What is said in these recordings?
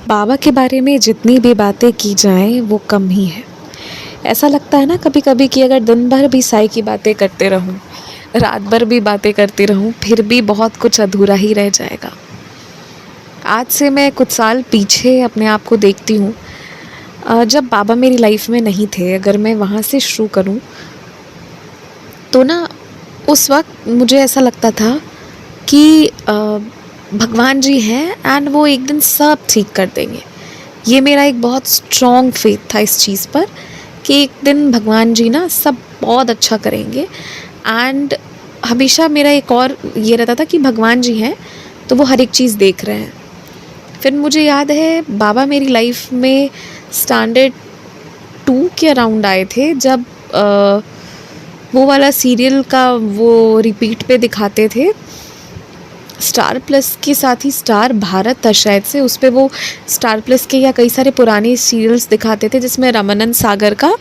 बाबा के बारे में जितनी भी बातें की जाएं वो कम ही है। ऐसा लगता है ना कभी कभी कि अगर दिन भर भी साईं की बातें करते रहूं, रात भर भी बातें करती रहूं, फिर भी बहुत कुछ अधूरा ही रह जाएगा। आज से मैं कुछ साल पीछे अपने आप को देखती हूँ, जब बाबा मेरी लाइफ में नहीं थे। अगर मैं वहाँ से शुरू करूँ तो ना, उस वक्त मुझे ऐसा लगता था कि भगवान जी हैं एंड वो एक दिन सब ठीक कर देंगे। ये मेरा एक बहुत स्ट्रॉन्ग फेथ था इस चीज़ पर कि एक दिन भगवान जी ना सब बहुत अच्छा करेंगे। एंड हमेशा मेरा एक और ये रहता था कि भगवान जी हैं तो वो हर एक चीज़ देख रहे हैं। फिर मुझे याद है बाबा मेरी लाइफ में स्टैंडर्ड 2 के अराउंड आए थे, जब वो वाला सीरियल का वो रिपीट पे दिखाते थे, स्टार प्लस के साथ ही स्टार भारत था शायद से, उस पे वो स्टार प्लस के या कई सारे पुराने सीरियल्स दिखाते थे जिसमें रामानंद सागर का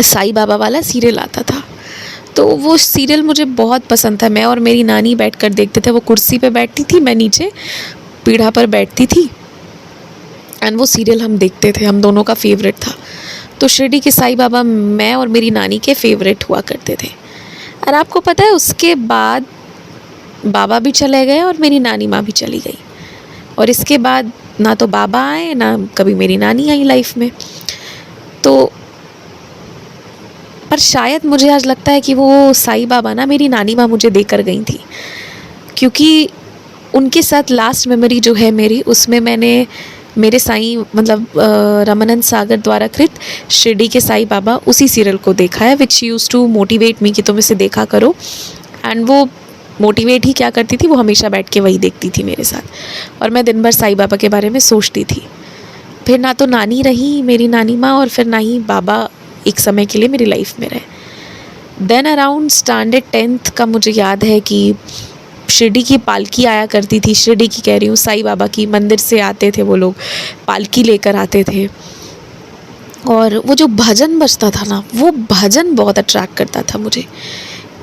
साईं बाबा वाला सीरियल आता था। तो वो सीरियल मुझे बहुत पसंद था। मैं और मेरी नानी बैठकर देखते थे। वो कुर्सी पे बैठती थी, मैं नीचे पीढ़ा पर बैठती थी एंड वो सीरियल हम देखते थे। हम दोनों का फेवरेट था। तो शिरडी के साईं बाबा मैं और मेरी नानी के फेवरेट हुआ करते थे। और आपको पता है उसके बाद बाबा भी चले गए और मेरी नानी माँ भी चली गई, और इसके बाद ना तो बाबा आए ना कभी मेरी नानी आई लाइफ में। तो पर शायद मुझे आज लगता है कि वो साईं बाबा ना मेरी नानी माँ मुझे देकर गई थी, क्योंकि उनके साथ लास्ट मेमोरी जो है मेरी, उसमें मैंने मेरे साईं मतलब रामानंद सागर द्वारा कृत शिरडी के साईं बाबा उसी सीरियल को देखा है, which use to motivate me कि तुम इसे देखा करो। एंड वो मोटिवेट ही क्या करती थी, वो हमेशा बैठ के वही देखती थी मेरे साथ, और मैं दिन भर साईं बाबा के बारे में सोचती थी। फिर ना तो नानी रही मेरी नानी माँ, और फिर ना ही बाबा एक समय के लिए मेरी लाइफ में रहे। देन अराउंड स्टैंडर्ड 10th का मुझे याद है कि शिरडी की पालकी आया करती थी। शिरडी की कह रही हूँ, साईं बाबा की मंदिर से आते थे वो लोग, पालकी लेकर आते थे। और वो जो भजन बजता था ना, वो भजन बहुत अट्रैक्ट करता था मुझे।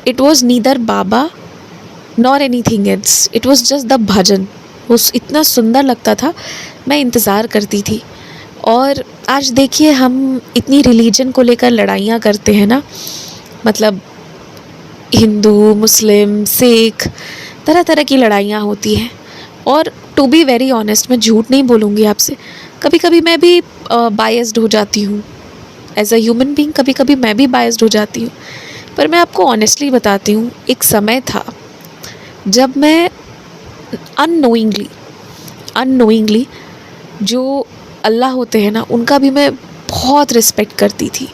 इट वॉज नीदर बाबा nor anything else, it was just the bhajan. वो इतना सुंदर लगता था, मैं इंतज़ार करती थी। और आज देखिए हम इतनी रिलीजन को लेकर लड़ाइयाँ करते हैं ना, मतलब हिंदू मुस्लिम सिख, तरह तरह की लड़ाइयाँ होती हैं। और टू बी वेरी ऑनेस्ट, मैं झूठ नहीं बोलूँगी आपसे, कभी कभी मैं भी बायस्ड हो जाती हूँ एज अ ह्यूमन बीइंग। कभी कभी मैं भी बायस्ड हो जाती हूँ। पर मैं आपको ऑनेस्टली बताती हूँ, एक समय था जब मैं अननोइंगली जो अल्लाह होते हैं ना, उनका भी मैं बहुत रिस्पेक्ट करती थी,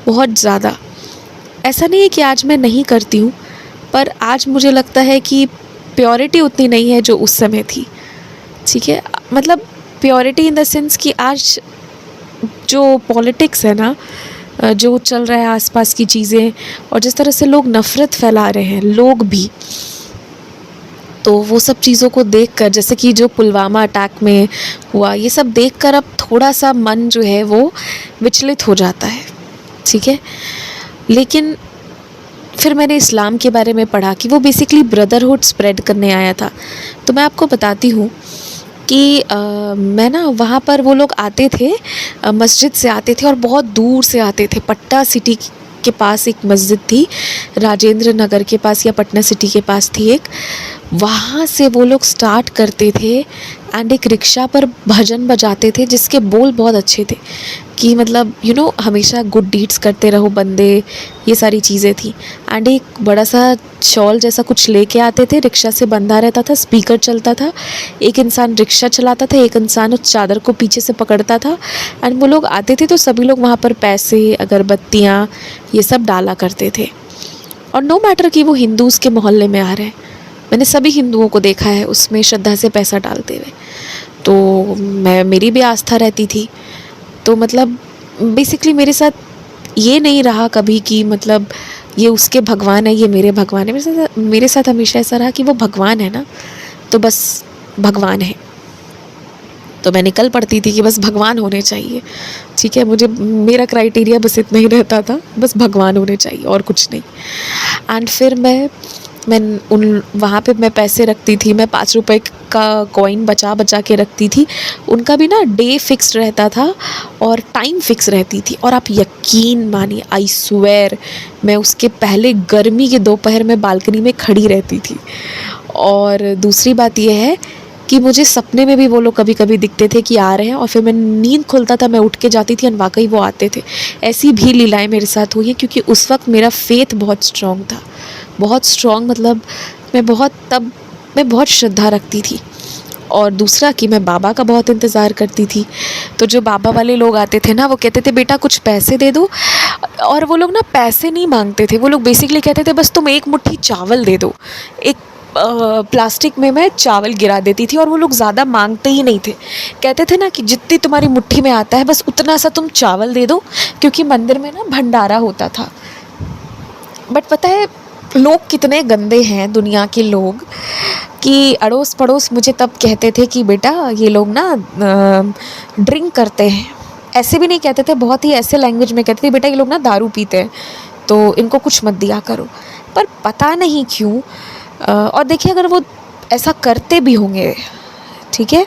बहुत ज़्यादा। ऐसा नहीं है कि आज मैं नहीं करती हूँ, पर आज मुझे लगता है कि प्योरिटी उतनी नहीं है जो उस समय थी। ठीक है, मतलब प्योरिटी इन द सेंस कि आज जो पॉलिटिक्स है ना, जो चल रहा है आसपास की चीज़ें, और जिस तरह से लोग नफ़रत फैला रहे हैं, लोग भी, तो वो सब चीज़ों को देखकर, जैसे कि जो पुलवामा अटैक में हुआ, ये सब देखकर अब थोड़ा सा मन जो है वो विचलित हो जाता है। ठीक है, लेकिन फिर मैंने इस्लाम के बारे में पढ़ा कि वो बेसिकली ब्रदरहुड स्प्रेड करने आया था। तो मैं आपको बताती हूँ कि मैं ना वहाँ पर, वो लोग आते थे, मस्जिद से आते थे और बहुत दूर से आते थे। पटना सिटी के पास एक मस्जिद थी, राजेंद्र नगर के पास या पटना सिटी के पास थी एक, वहाँ से वो लोग स्टार्ट करते थे एंड एक रिक्शा पर भजन बजाते थे जिसके बोल बहुत अच्छे थे कि मतलब हमेशा गुड डीड्स करते रहो बंदे, ये सारी चीज़ें थी। एंड एक बड़ा सा शॉल जैसा कुछ लेके आते थे, रिक्शा से बंधा रहता था, स्पीकर चलता था, एक इंसान रिक्शा चलाता था, एक इंसान उस चादर को पीछे से पकड़ता था। एंड वो लोग आते थे तो सभी लोग वहाँ पर पैसे, अगरबत्तियाँ, ये सब डाला करते थे। और नो मैटर कि वो हिंदूज़ के मोहल्ले में आ रहे हैं, मैंने सभी हिंदुओं को देखा है उसमें श्रद्धा से पैसा डालते हुए। तो मेरी भी आस्था रहती थी। तो मतलब बेसिकली मेरे साथ ये नहीं रहा कभी कि मतलब ये उसके भगवान है, ये मेरे भगवान है। मेरे साथ हमेशा ऐसा रहा कि वो भगवान है ना, तो बस भगवान है। तो मैं निकल पड़ती थी कि बस भगवान होने चाहिए। ठीक है, मुझे मेरा क्राइटेरिया बस इतना ही रहता था, बस भगवान होने चाहिए और कुछ नहीं। एंड फिर मैं मैं उन वहाँ पे मैं पैसे रखती थी, मैं 5 रुपए का कॉइन बचा बचा के रखती थी। उनका भी ना डे फिक्स्ड रहता था और टाइम फिक्स रहती थी, और आप यकीन मानिए, आई स्वेयर, मैं उसके पहले गर्मी के दोपहर में बालकनी में खड़ी रहती थी। और दूसरी बात यह है कि मुझे सपने में भी वो लोग कभी कभी दिखते थे कि आ रहे हैं, और फिर मैं नींद खुलता था, मैं उठ के जाती थी और वाकई वो आते थे। ऐसी भी लीलाएं मेरे साथ हुई हैं, क्योंकि उस वक्त मेरा फेथ बहुत स्ट्रॉन्ग था, बहुत स्ट्रॉन्ग, मतलब मैं बहुत श्रद्धा रखती थी। और दूसरा कि मैं बाबा का बहुत इंतज़ार करती थी। तो जो बाबा वाले लोग आते थे ना, वो कहते थे बेटा कुछ पैसे दे दो, और वो लोग ना पैसे नहीं मांगते थे, वो लोग बेसिकली कहते थे बस तुम एक मुट्ठी चावल दे दो। एक प्लास्टिक में मैं चावल गिरा देती थी, और वो लोग ज़्यादा मांगते ही नहीं थे। कहते थे ना कि जितनी तुम्हारी मुट्ठी में आता है बस उतना सा तुम चावल दे दो, क्योंकि मंदिर में ना भंडारा होता था। बट पता है लोग कितने गंदे हैं दुनिया के लोग, कि अड़ोस पड़ोस मुझे तब कहते थे कि बेटा ये लोग ना ड्रिंक करते हैं। ऐसे भी नहीं कहते थे, बहुत ही ऐसे लैंग्वेज में कहते थे बेटा ये लोग ना दारू पीते हैं, तो इनको कुछ मत दिया करो। पर पता नहीं क्यों, और देखिए अगर वो ऐसा करते भी होंगे, ठीक है,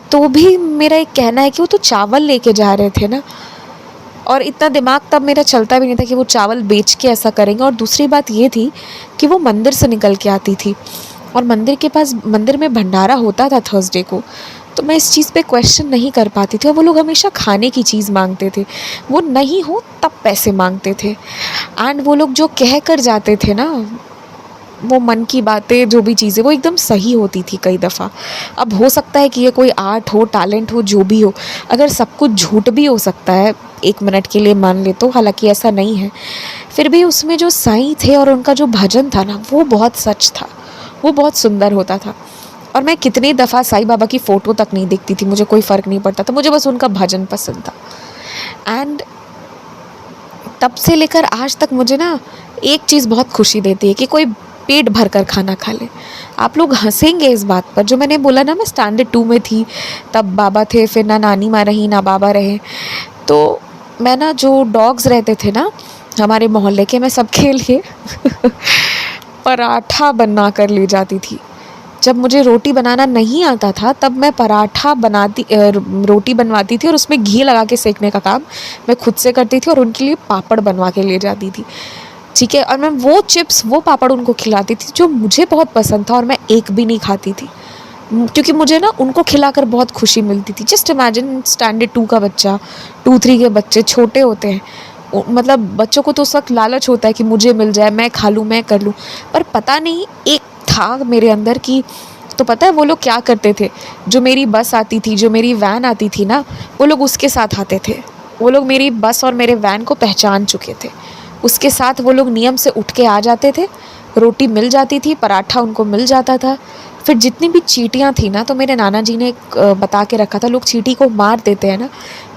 तो भी मेरा एक कहना है कि वो तो चावल लेके जा रहे थे ना, और इतना दिमाग तब मेरा चलता भी नहीं था कि वो चावल बेच के ऐसा करेंगे। और दूसरी बात ये थी कि वो मंदिर से निकल के आती थी, और मंदिर में भंडारा होता था थर्सडे को, तो मैं इस चीज़ पे क्वेश्चन नहीं कर पाती थी। और वो लोग हमेशा खाने की चीज़ मांगते थे, वो नहीं हो तब पैसे मांगते थे। एंड वो लोग जो कह कर जाते थे ना, वो मन की बातें, जो भी चीज़ें, वो एकदम सही होती थी कई दफ़ा। अब हो सकता है कि ये कोई आर्ट हो, टैलेंट हो, जो भी हो, अगर सब कुछ झूठ भी हो सकता है, एक मिनट के लिए मान ले तो, हालांकि ऐसा नहीं है, फिर भी उसमें जो साईं थे और उनका जो भजन था ना, वो बहुत सच था, वो बहुत सुंदर होता था। और मैं कितनी दफ़ा साईं बाबा की फ़ोटो तक नहीं देखती थी, मुझे कोई फ़र्क नहीं पड़ता था, मुझे बस उनका भजन पसंद था। एंड तब से लेकर आज तक मुझे ना एक चीज़ बहुत खुशी देती है कि कोई पेट भर कर खाना खा ले। आप लोग हंसेंगे इस बात पर, जो मैंने बोला ना मैं स्टैंडर्ड 2 में थी, तब बाबा थे, फिर ना नानी माँ रही ना बाबा रहे, तो मैं ना जो डॉग्स रहते थे ना हमारे मोहल्ले के, मैं सबके लिए पराठा बना कर ले जाती थी। जब मुझे रोटी बनाना नहीं आता था तब मैं रोटी बनवाती थी, और उसमें घी लगा के सेकने का काम मैं खुद से करती थी, और उनके लिए पापड़ बनवा के ले जाती थी, ठीक है। और मैं वो चिप्स, वो पापड़ उनको खिलाती थी जो मुझे बहुत पसंद था, और मैं एक भी नहीं खाती थी, क्योंकि मुझे ना उनको खिलाकर बहुत खुशी मिलती थी। जस्ट इमेजिन स्टैंडर्ड 2 का बच्चा, 2-3 के बच्चे छोटे होते हैं, मतलब बच्चों को तो उस वक्त लालच होता है कि मुझे मिल जाए, मैं खा लूँ, मैं कर लूँ। पर पता नहीं एक था मेरे अंदर की, तो पता है वो लोग क्या करते थे, जो मेरी बस आती थी, जो मेरी वैन आती थी ना, वो लोग उसके साथ आते थे। वो लोग मेरी बस और मेरे वैन को पहचान चुके थे, उसके साथ वो लोग नियम से उठ के आ जाते थे, रोटी मिल जाती थी, पराठा उनको मिल जाता था। फिर जितनी भी चींटियाँ थी ना, तो मेरे नाना जी ने बता के रखा था, लोग चींटी को मार देते हैं ना,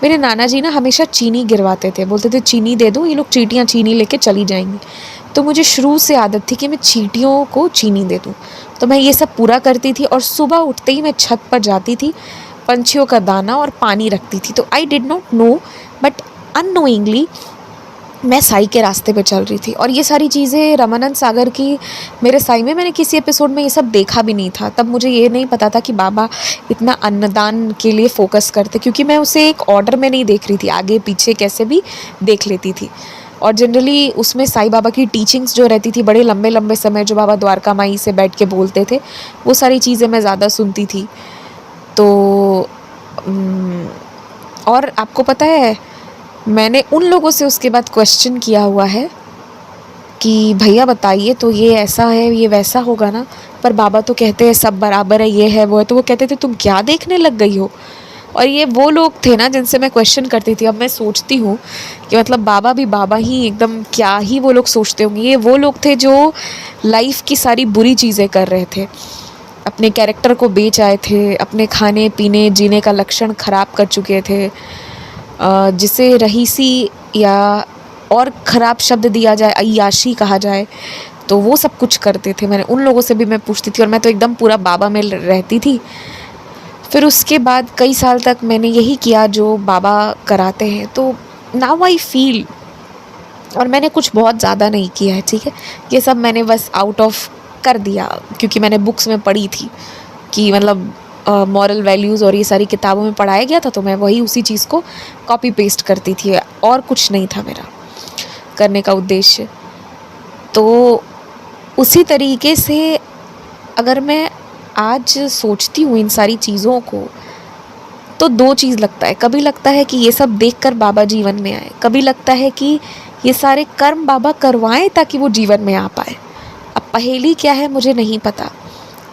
मेरे नाना जी ना हमेशा चीनी गिरवाते थे, बोलते थे चीनी दे दो, ये लोग चींटियाँ चीनी लेके चली जाएंगी। तो मुझे शुरू से आदत थी कि मैं चींटियों को चीनी दे दूँ, तो मैं ये सब पूरा करती थी। और सुबह उठते ही मैं छत पर जाती थी, पंछियों का दाना और पानी रखती थी। तो I did not know, but unknowingly मैं साई के रास्ते पे चल रही थी। और ये सारी चीज़ें रमानंद सागर की मेरे साई में मैंने किसी एपिसोड में ये सब देखा भी नहीं था। तब मुझे ये नहीं पता था कि बाबा इतना अन्नदान के लिए फ़ोकस करते, क्योंकि मैं उसे एक ऑर्डर में नहीं देख रही थी, आगे पीछे कैसे भी देख लेती थी। और जनरली उसमें साई बाबा की टीचिंग्स जो रहती थी, बड़े लंबे लंबे समय जो बाबा द्वारका माई से बैठ के बोलते थे, वो सारी चीज़ें मैं ज़्यादा सुनती थी। तो और आपको पता है, मैंने उन लोगों से उसके बाद क्वेश्चन किया हुआ है कि भैया बताइए, तो ये ऐसा है, ये वैसा होगा ना, पर बाबा तो कहते हैं सब बराबर है, ये है वो है। तो वो कहते थे तुम क्या देखने लग गई हो। और ये वो लोग थे ना जिनसे मैं क्वेश्चन करती थी। अब मैं सोचती हूँ कि मतलब बाबा भी बाबा ही, एकदम क्या ही वो लोग सोचते होंगे। ये वो लोग थे जो लाइफ की सारी बुरी चीज़ें कर रहे थे, अपने कैरेक्टर को बेच आए थे, अपने खाने पीने जीने का लक्षण ख़राब कर चुके थे, जिसे रहीसी या और ख़राब शब्द दिया जाए, अय्याशी कहा जाए, तो वो सब कुछ करते थे। मैंने उन लोगों से भी मैं पूछती थी, और मैं तो एकदम पूरा बाबा में रहती थी। फिर उसके बाद कई साल तक मैंने यही किया जो बाबा कराते हैं। तो नाउ आई फील और मैंने कुछ बहुत ज़्यादा नहीं किया है, ठीक है। ये सब मैंने बस आउट ऑफ कर दिया क्योंकि मैंने बुक्स में पढ़ी थी कि मतलब मॉरल वैल्यूज़ और ये सारी किताबों में पढ़ाया गया था, तो मैं वही उसी चीज़ को कॉपी पेस्ट करती थी और कुछ नहीं था मेरा करने का उद्देश्य। तो उसी तरीके से अगर मैं आज सोचती हूँ इन सारी चीज़ों को, तो दो चीज़ लगता है। कभी लगता है कि ये सब देखकर बाबा जीवन में आए, कभी लगता है कि ये सारे कर्म बाबा करवाएं ताकि वो जीवन में आ पाए। अब पहेली क्या है मुझे नहीं पता,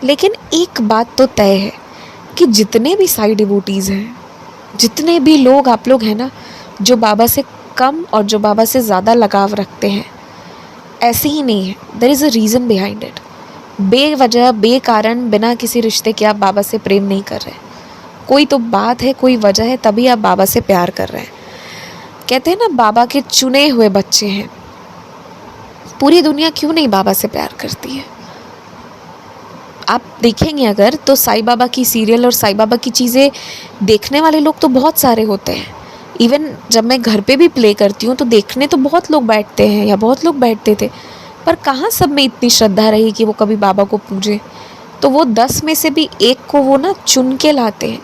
लेकिन एक बात तो तय है कि जितने भी साई डिवोटीज़ हैं, जितने भी लोग आप लोग हैं ना, जो बाबा से कम और जो बाबा से ज़्यादा लगाव रखते हैं, ऐसे ही नहीं है। There is a reason behind it. बेवजह बेकारण बिना किसी रिश्ते के आप बाबा से प्रेम नहीं कर रहे। कोई तो बात है, कोई वजह है, तभी आप बाबा से प्यार कर रहे हैं। कहते हैं ना बाबा के चुने हुए बच्चे हैं। पूरी दुनिया क्यों नहीं बाबा से प्यार करती है? आप देखेंगे अगर तो साईं बाबा की सीरियल और साईं बाबा की चीज़ें देखने वाले लोग तो बहुत सारे होते हैं। इवन जब मैं घर पे भी प्ले करती हूँ तो देखने तो बहुत लोग बैठते हैं या बहुत लोग बैठते थे, पर कहाँ सब में इतनी श्रद्धा रही कि वो कभी बाबा को पूजे। तो वो 10 में से भी एक को वो ना चुन के लाते हैं,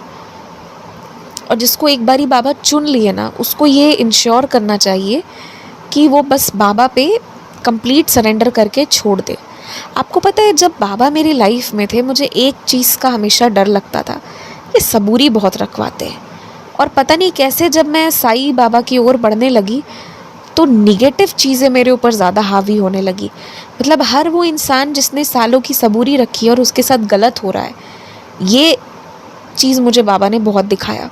और जिसको एक बारी बाबा चुन लिए ना, उसको ये इंश्योर करना चाहिए कि वो बस बाबा पे कंप्लीट सरेंडर करके छोड़ दे। आपको पता है जब बाबा मेरी लाइफ में थे, मुझे एक चीज़ का हमेशा डर लगता था, ये सबूरी बहुत रखवाते हैं। और पता नहीं कैसे जब मैं साईं बाबा की ओर बढ़ने लगी तो निगेटिव चीज़ें मेरे ऊपर ज़्यादा हावी होने लगी। मतलब हर वो इंसान जिसने सालों की सबूरी रखी है और उसके साथ गलत हो रहा है, ये चीज़ मुझे बाबा ने बहुत दिखाया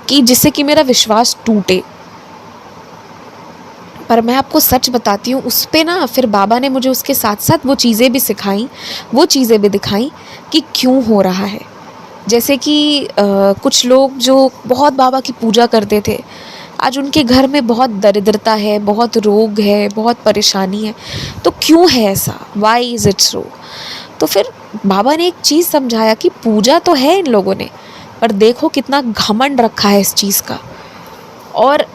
कि जिससे कि मेरा विश्वास टूटे। पर मैं आपको सच बताती हूँ, उस पे ना फिर बाबा ने मुझे उसके साथ साथ वो चीज़ें भी सिखाई, वो चीज़ें भी दिखाई कि क्यों हो रहा है। जैसे कि कुछ लोग जो बहुत बाबा की पूजा करते थे, आज उनके घर में बहुत दरिद्रता है, बहुत रोग है, बहुत परेशानी है। तो क्यों है ऐसा? Why is it so? तो फिर बाबा ने एक चीज़ समझाया कि पूजा तो है इन लोगों ने, पर देखो कितना घमंड रखा है इस चीज़ का। और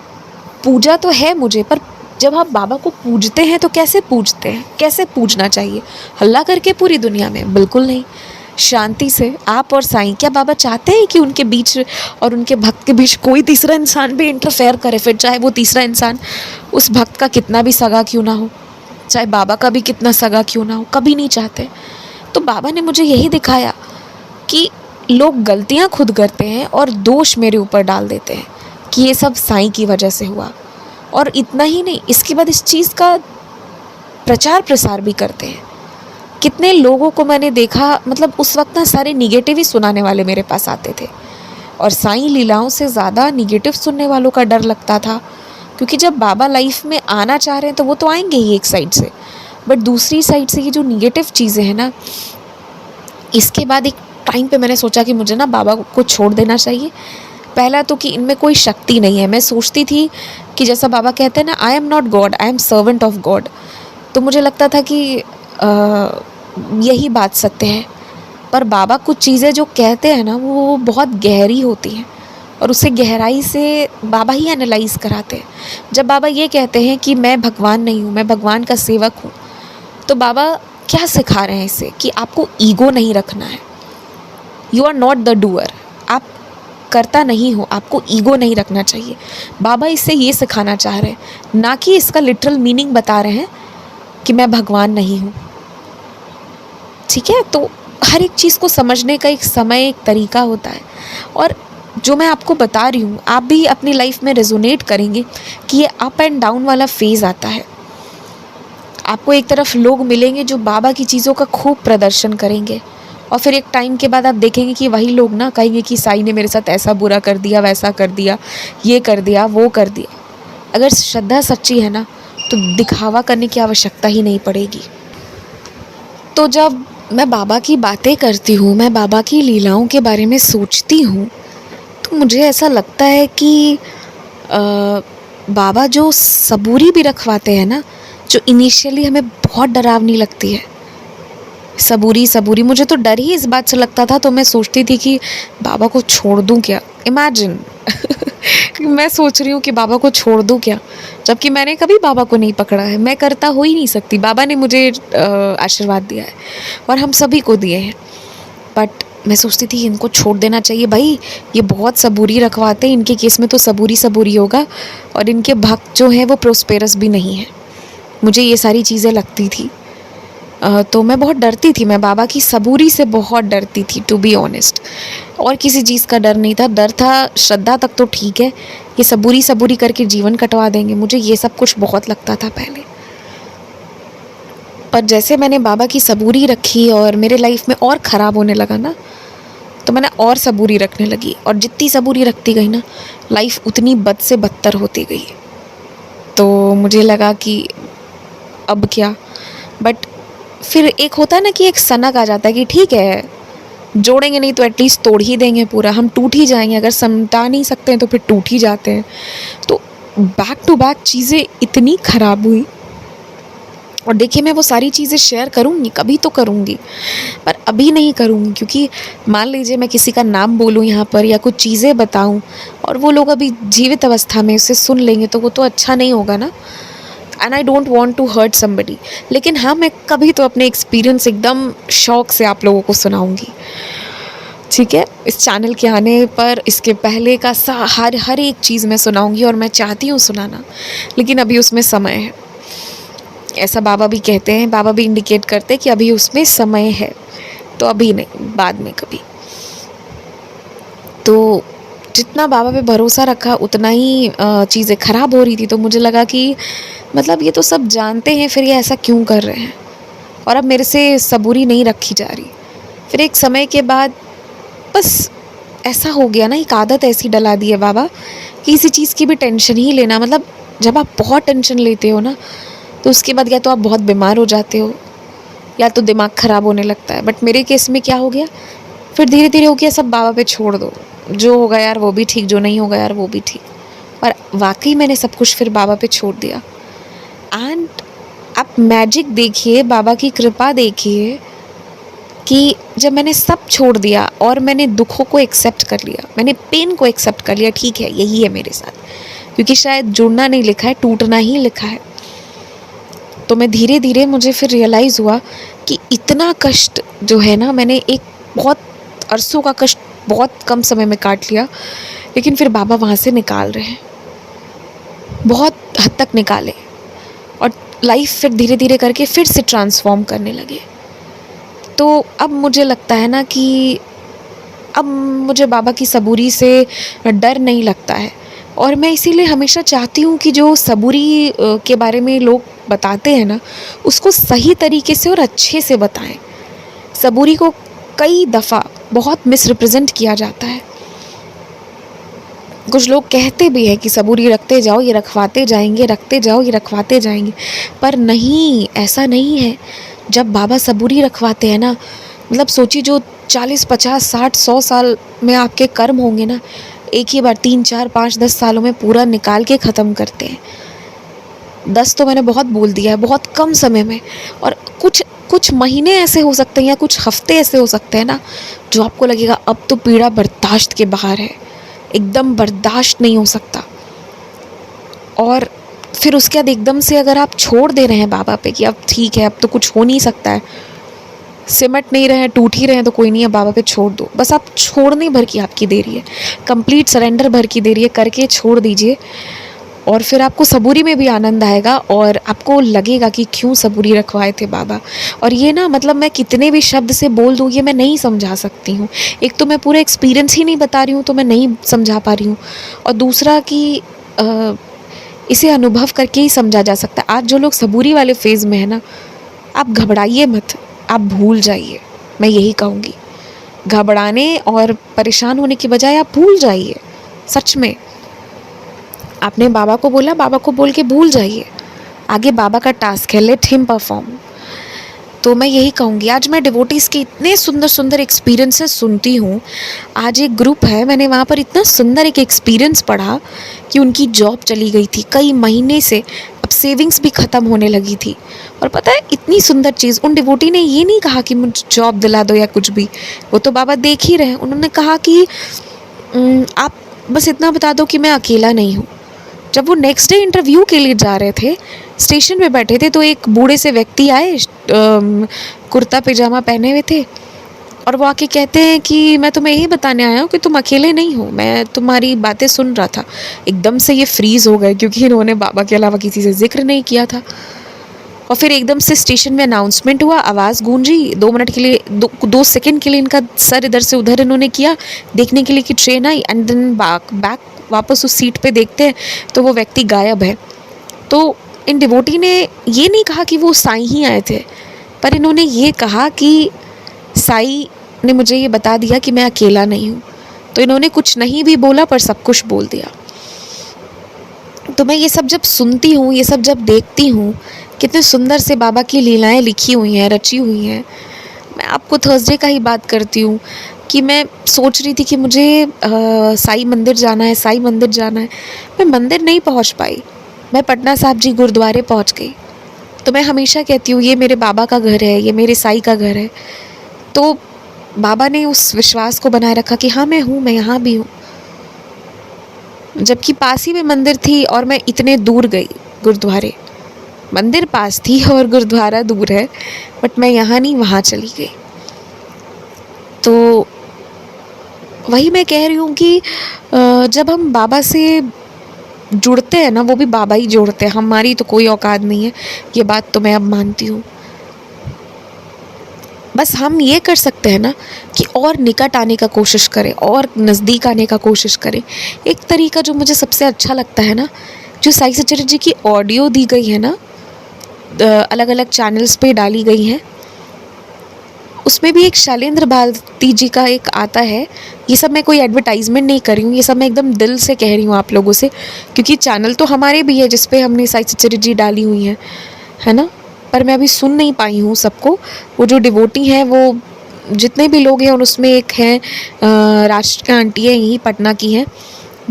पूजा तो है मुझे, पर जब आप बाबा को पूजते हैं तो कैसे पूजते हैं? कैसे पूजना चाहिए? हल्ला करके पूरी दुनिया में? बिल्कुल नहीं। शांति से आप और साईं, क्या बाबा चाहते हैं कि उनके बीच और उनके भक्त के बीच कोई तीसरा इंसान भी इंटरफेयर करे? फिर चाहे वो तीसरा इंसान उस भक्त का कितना भी सगा क्यों ना हो, चाहे बाबा का भी कितना सगा क्यों ना हो, कभी नहीं चाहते। तो बाबा ने मुझे यही दिखाया कि लोग गलतियाँ खुद करते हैं और दोष मेरे ऊपर डाल देते हैं कि ये सब साईं की वजह से हुआ। और इतना ही नहीं, इसके बाद इस चीज़ का प्रचार प्रसार भी करते हैं। कितने लोगों को मैंने देखा, मतलब उस वक्त ना सारे निगेटिव ही सुनाने वाले मेरे पास आते थे, और साईं लीलाओं से ज़्यादा निगेटिव सुनने वालों का डर लगता था। क्योंकि जब बाबा लाइफ में आना चाह रहे हैं तो वो तो आएंगे ही एक साइड से, बट दूसरी साइड से ये जो निगेटिव चीज़ें हैं ना, इसके बाद एक टाइम पे मैंने सोचा कि मुझे ना बाबा को छोड़ देना चाहिए। पहला तो कि इनमें कोई शक्ति नहीं है। मैं सोचती थी कि जैसा बाबा कहते हैं ना, I am not God, I am servant of God. तो मुझे लगता था कि यही बात सत्य है। पर बाबा कुछ चीज़ें जो कहते हैं ना, वो बहुत गहरी होती हैं, और उसे गहराई से बाबा ही एनालाइज कराते हैं। जब बाबा ये कहते हैं कि मैं भगवान नहीं हूँ, मैं भगवान का सेवक हूँ, तो बाबा क्या सिखा रहे हैं इससे? कि आपको ईगो नहीं रखना है। You are not the doer, आप करता नहीं हो, आपको ईगो नहीं रखना चाहिए। बाबा इससे ये सिखाना चाह रहे हैं, ना कि इसका लिटरल मीनिंग बता रहे हैं कि मैं भगवान नहीं हूँ। ठीक है, तो हर एक चीज़ को समझने का एक समय, एक तरीका होता है। और जो मैं आपको बता रही हूँ, आप भी अपनी लाइफ में रेजोनेट करेंगे कि ये अप एंड डाउन वाला फेज़ आता है। आपको एक तरफ लोग मिलेंगे जो बाबा की चीज़ों का खूब प्रदर्शन करेंगे, और फिर एक टाइम के बाद आप देखेंगे कि वही लोग ना कहेंगे कि साईं ने मेरे साथ ऐसा बुरा कर दिया, वैसा कर दिया, ये कर दिया, वो कर दिया। अगर श्रद्धा सच्ची है ना, तो दिखावा करने की आवश्यकता ही नहीं पड़ेगी। तो जब मैं बाबा की बातें करती हूँ, मैं बाबा की लीलाओं के बारे में सोचती हूँ, तो मुझे ऐसा लगता है कि बाबा जो सबूरी भी रखवाते हैं ना, जो इनिशियली हमें बहुत डरावनी लगती है, सबूरी मुझे तो डर ही इस बात से लगता था। तो मैं सोचती थी कि बाबा को छोड़ दूँ क्या? इमेजिन मैं सोच रही हूँ कि बाबा को छोड़ दूँ क्या, जबकि मैंने कभी बाबा को नहीं पकड़ा है, मैं करता हो ही नहीं सकती। बाबा ने मुझे आशीर्वाद दिया है और हम सभी को दिए हैं, बट मैं सोचती थी इनको छोड़ देना चाहिए भाई, ये बहुत सबूरी रखवाते हैं, इनके केस में तो सबूरी सबूरी होगा और इनके भक्त जो हैं वो प्रोस्पेरस भी नहीं है। मुझे ये सारी चीज़ें लगती थी। तो मैं बहुत डरती थी, मैं बाबा की सबूरी से बहुत डरती थी, टू बी ऑनेस्ट। और किसी चीज़ का डर नहीं था, डर था श्रद्धा तक तो ठीक है, ये सबूरी सबूरी करके जीवन कटवा देंगे, मुझे ये सब कुछ बहुत लगता था पहले। पर जैसे मैंने बाबा की सबूरी रखी और मेरे लाइफ में और ख़राब होने लगा ना, तो मैंने और सबूरी रखने लगी, और जितनी सबूरी रखती गई ना, लाइफ उतनी बद से बदतर होती गई। तो मुझे लगा कि अब क्या, बट फिर एक होता है ना कि एक सनक आ जाता है कि ठीक है, जोड़ेंगे नहीं तो एटलीस्ट तोड़ ही देंगे पूरा, हम टूट ही जाएंगे, अगर समटा नहीं सकते हैं तो फिर टूट ही जाते हैं। तो बैक टू बैक चीज़ें इतनी ख़राब हुई, और देखिए मैं वो सारी चीज़ें शेयर करूँगी, कभी तो करूँगी, पर अभी नहीं करूँगी, क्योंकि मान लीजिए मैं किसी का नाम बोलूँ यहाँ पर या कुछ चीज़ें बताऊँ और वो लोग अभी जीवित अवस्था में उसे सुन लेंगे तो वो तो अच्छा नहीं होगा ना, and I don't want to hurt somebody. लेकिन हाँ, मैं कभी तो अपने एक्सपीरियंस एकदम शौक से आप लोगों को सुनाऊँगी, ठीक है। इस चैनल के आने पर इसके पहले का हर एक चीज़ मैं सुनाऊँगी, और मैं चाहती हूँ सुनाना, लेकिन अभी उसमें समय है, ऐसा बाबा भी कहते हैं, बाबा भी इंडिकेट करते हैं कि अभी उसमें समय है, तो अभी नहीं, बाद में कभी। तो जितना बाबा पे भरोसा रखा उतना ही चीज़ें ख़राब हो रही थी, तो मुझे लगा कि मतलब ये तो सब जानते हैं, फिर ये ऐसा क्यों कर रहे हैं, और अब मेरे से सबूरी नहीं रखी जा रही। फिर एक समय के बाद बस ऐसा हो गया ना, एक आदत ऐसी डला दी है बाबा कि किसी चीज़ की भी टेंशन ही लेना, मतलब जब आप बहुत टेंशन लेते हो ना, तो उसके बाद या तो आप बहुत बीमार हो जाते हो या तो दिमाग ख़राब होने लगता है। बट मेरे केस में क्या हो गया, फिर धीरे धीरे हो गया सब बाबा पे छोड़ दो, जो होगा यार वो भी ठीक, जो नहीं होगा यार वो भी ठीक। और वाकई मैंने सब कुछ फिर बाबा पे छोड़ दिया, एंड आप मैजिक देखिए, बाबा की कृपा देखिए कि जब मैंने सब छोड़ दिया और मैंने दुखों को एक्सेप्ट कर लिया, मैंने पेन को एक्सेप्ट कर लिया, ठीक है यही है मेरे साथ, क्योंकि शायद जुड़ना नहीं लिखा है, टूटना ही लिखा है। तो मैं धीरे धीरे, मुझे फिर रियलाइज़ हुआ कि इतना कष्ट जो है ना, मैंने एक बहुत अरसों का कष्ट बहुत कम समय में काट लिया, लेकिन फिर बाबा वहाँ से निकाल रहे हैं, बहुत हद तक निकाले, और लाइफ फिर धीरे धीरे करके फिर से ट्रांसफॉर्म करने लगे। तो अब मुझे लगता है ना कि अब मुझे बाबा की सबूरी से डर नहीं लगता है, और मैं इसीलिए हमेशा चाहती हूँ कि जो सबूरी के बारे में लोग बताते हैं ना, उसको सही तरीके से और अच्छे से बताएं। सबूरी को कई दफ़ा बहुत मिसरिप्रेजेंट किया जाता है। कुछ लोग कहते भी हैं कि सबूरी रखते जाओ, ये रखवाते जाएंगे, रखते जाओ, ये रखवाते जाएंगे, पर नहीं, ऐसा नहीं है। जब बाबा सबूरी रखवाते हैं ना, मतलब सोचिए जो 40, 50, 60, 100 साल में आपके कर्म होंगे ना, एक ही बार 3, 4, 5, 10 सालों में पूरा निकाल के ख़त्म करते हैं। 10 तो मैंने बहुत बोल दिया है, बहुत कम समय में। और कुछ महीने ऐसे हो सकते हैं या कुछ हफ्ते ऐसे हो सकते हैं ना, जो आपको लगेगा अब तो पीड़ा बर्दाश्त के बाहर है, एकदम बर्दाश्त नहीं हो सकता। और फिर उसके बाद एकदम से अगर आप छोड़ दे रहे हैं बाबा पे कि अब ठीक है, अब तो कुछ हो नहीं सकता है, सिमट नहीं रहे हैं, टूट ही रहे हैं, तो कोई नहीं है, बाबा पे छोड़ दो। बस आप छोड़ने भर की आपकी देरी है, कंप्लीट सरेंडर भर की देरी है, करके छोड़ दीजिए, और फिर आपको सबूरी में भी आनंद आएगा, और आपको लगेगा कि क्यों सबूरी रखवाए थे बाबा। और ये ना, मतलब मैं कितने भी शब्द से बोल दूँ, ये मैं नहीं समझा सकती हूँ। एक तो मैं पूरा एक्सपीरियंस ही नहीं बता रही हूँ, तो मैं नहीं समझा पा रही हूँ, और दूसरा कि इसे अनुभव करके ही समझा जा सकता है। आज जो लोग सबूरी वाले फेज़ में है ना, आप घबराइए मत, आप भूल जाइए, मैं यही कहूँगी। घबराने और परेशान होने की बजाय आप भूल जाइए। सच में आपने बाबा को बोला, बाबा को बोल के भूल जाइए, आगे बाबा का टास्क है, लेट हिम परफॉर्म। तो मैं यही कहूँगी। आज मैं डिवोटीज़ के इतने सुंदर सुंदर एक्सपीरियंसेस सुनती हूँ। आज एक ग्रुप है, मैंने वहाँ पर इतना सुंदर एक एक्सपीरियंस पढ़ा कि उनकी जॉब चली गई थी कई महीने से, अब सेविंग्स भी ख़त्म होने लगी थी। और पता है इतनी सुंदर चीज़, उन डिवोटी ने ये नहीं कहा कि मुझे जॉब दिला दो या कुछ भी, वो तो बाबा देख ही रहे हैं। उन्होंने कहा कि आप बस इतना बता दो कि मैं अकेला नहीं हूँ। जब वो नेक्स्ट डे इंटरव्यू के लिए जा रहे थे, स्टेशन पे बैठे थे, तो एक बूढ़े से व्यक्ति आए, कुर्ता पैजामा पहने हुए थे, और वो आके कहते हैं कि मैं तुम्हें यही बताने आया हूँ कि तुम अकेले नहीं हो, मैं तुम्हारी बातें सुन रहा था। एकदम से ये फ्रीज़ हो गए क्योंकि इन्होंने बाबा के अलावा किसी से ज़िक्र नहीं किया था। और फिर एकदम से स्टेशन में अनाउंसमेंट हुआ, आवाज़ गूंजी, 2 मिनट के लिए, 2 सेकंड के लिए इनका सर इधर से उधर इन्होंने किया देखने के लिए कि ट्रेन आई, एंड देन बैक वापस उस सीट पे देखते हैं तो वो व्यक्ति गायब है। तो इन डिवोटी ने ये नहीं कहा कि वो साईं ही आए थे, पर इन्होंने ये कहा कि साईं ने मुझे ये बता दिया कि मैं अकेला नहीं हूँ। तो इन्होंने कुछ नहीं भी बोला पर सब कुछ बोल दिया। तो मैं ये सब जब सुनती हूँ, ये सब जब देखती हूँ, कितने सुंदर से बाबा की लीलाएं लिखी हुई हैं, रची हुई हैं। मैं आपको थर्सडे का ही बात करती हूँ कि मैं सोच रही थी कि मुझे साईं मंदिर जाना है, साईं मंदिर जाना है। मैं मंदिर नहीं पहुँच पाई, मैं पटना साहिब जी गुरुद्वारे पहुँच गई। तो मैं हमेशा कहती हूँ ये मेरे बाबा का घर है, ये मेरे साईं का घर है। तो बाबा ने उस विश्वास को बनाए रखा कि हाँ मैं हूँ, मैं यहाँ भी हूँ। जबकि पास ही में मंदिर थी और मैं इतने दूर गई गुरुद्वारे। मंदिर पास थी और गुरुद्वारा दूर है, बट मैं यहाँ नहीं वहाँ चली गई। तो वही मैं कह रही हूँ कि जब हम बाबा से जुड़ते हैं ना, वो भी बाबा ही जोड़ते हैं, हमारी तो कोई औकात नहीं है, ये बात तो मैं अब मानती हूँ। बस हम ये कर सकते हैं ना कि और निकट आने का कोशिश करें, और नज़दीक आने का कोशिश करें। एक तरीका जो मुझे सबसे अच्छा लगता है ना, जो साईं सच्चरित्र जी की ऑडियो दी गई है ना, अलग अलग चैनल्स पे डाली गई हैं, उसमें भी एक शैलेंद्र भारती जी का एक आता है। ये सब मैं कोई एडवर्टाइजमेंट नहीं कर रही हूँ, ये सब मैं एकदम दिल से कह रही हूँ आप लोगों से, क्योंकि चैनल तो हमारे भी है जिस पे हमने साईं सच्चरित्र जी डाली हुई है ना। पर मैं अभी सुन नहीं पाई हूँ सबको। वो जो डिवोटी हैं, वो जितने भी लोग हैं उसमें एक हैं राष्ट्र की आंटी है, यहीं पटना की हैं।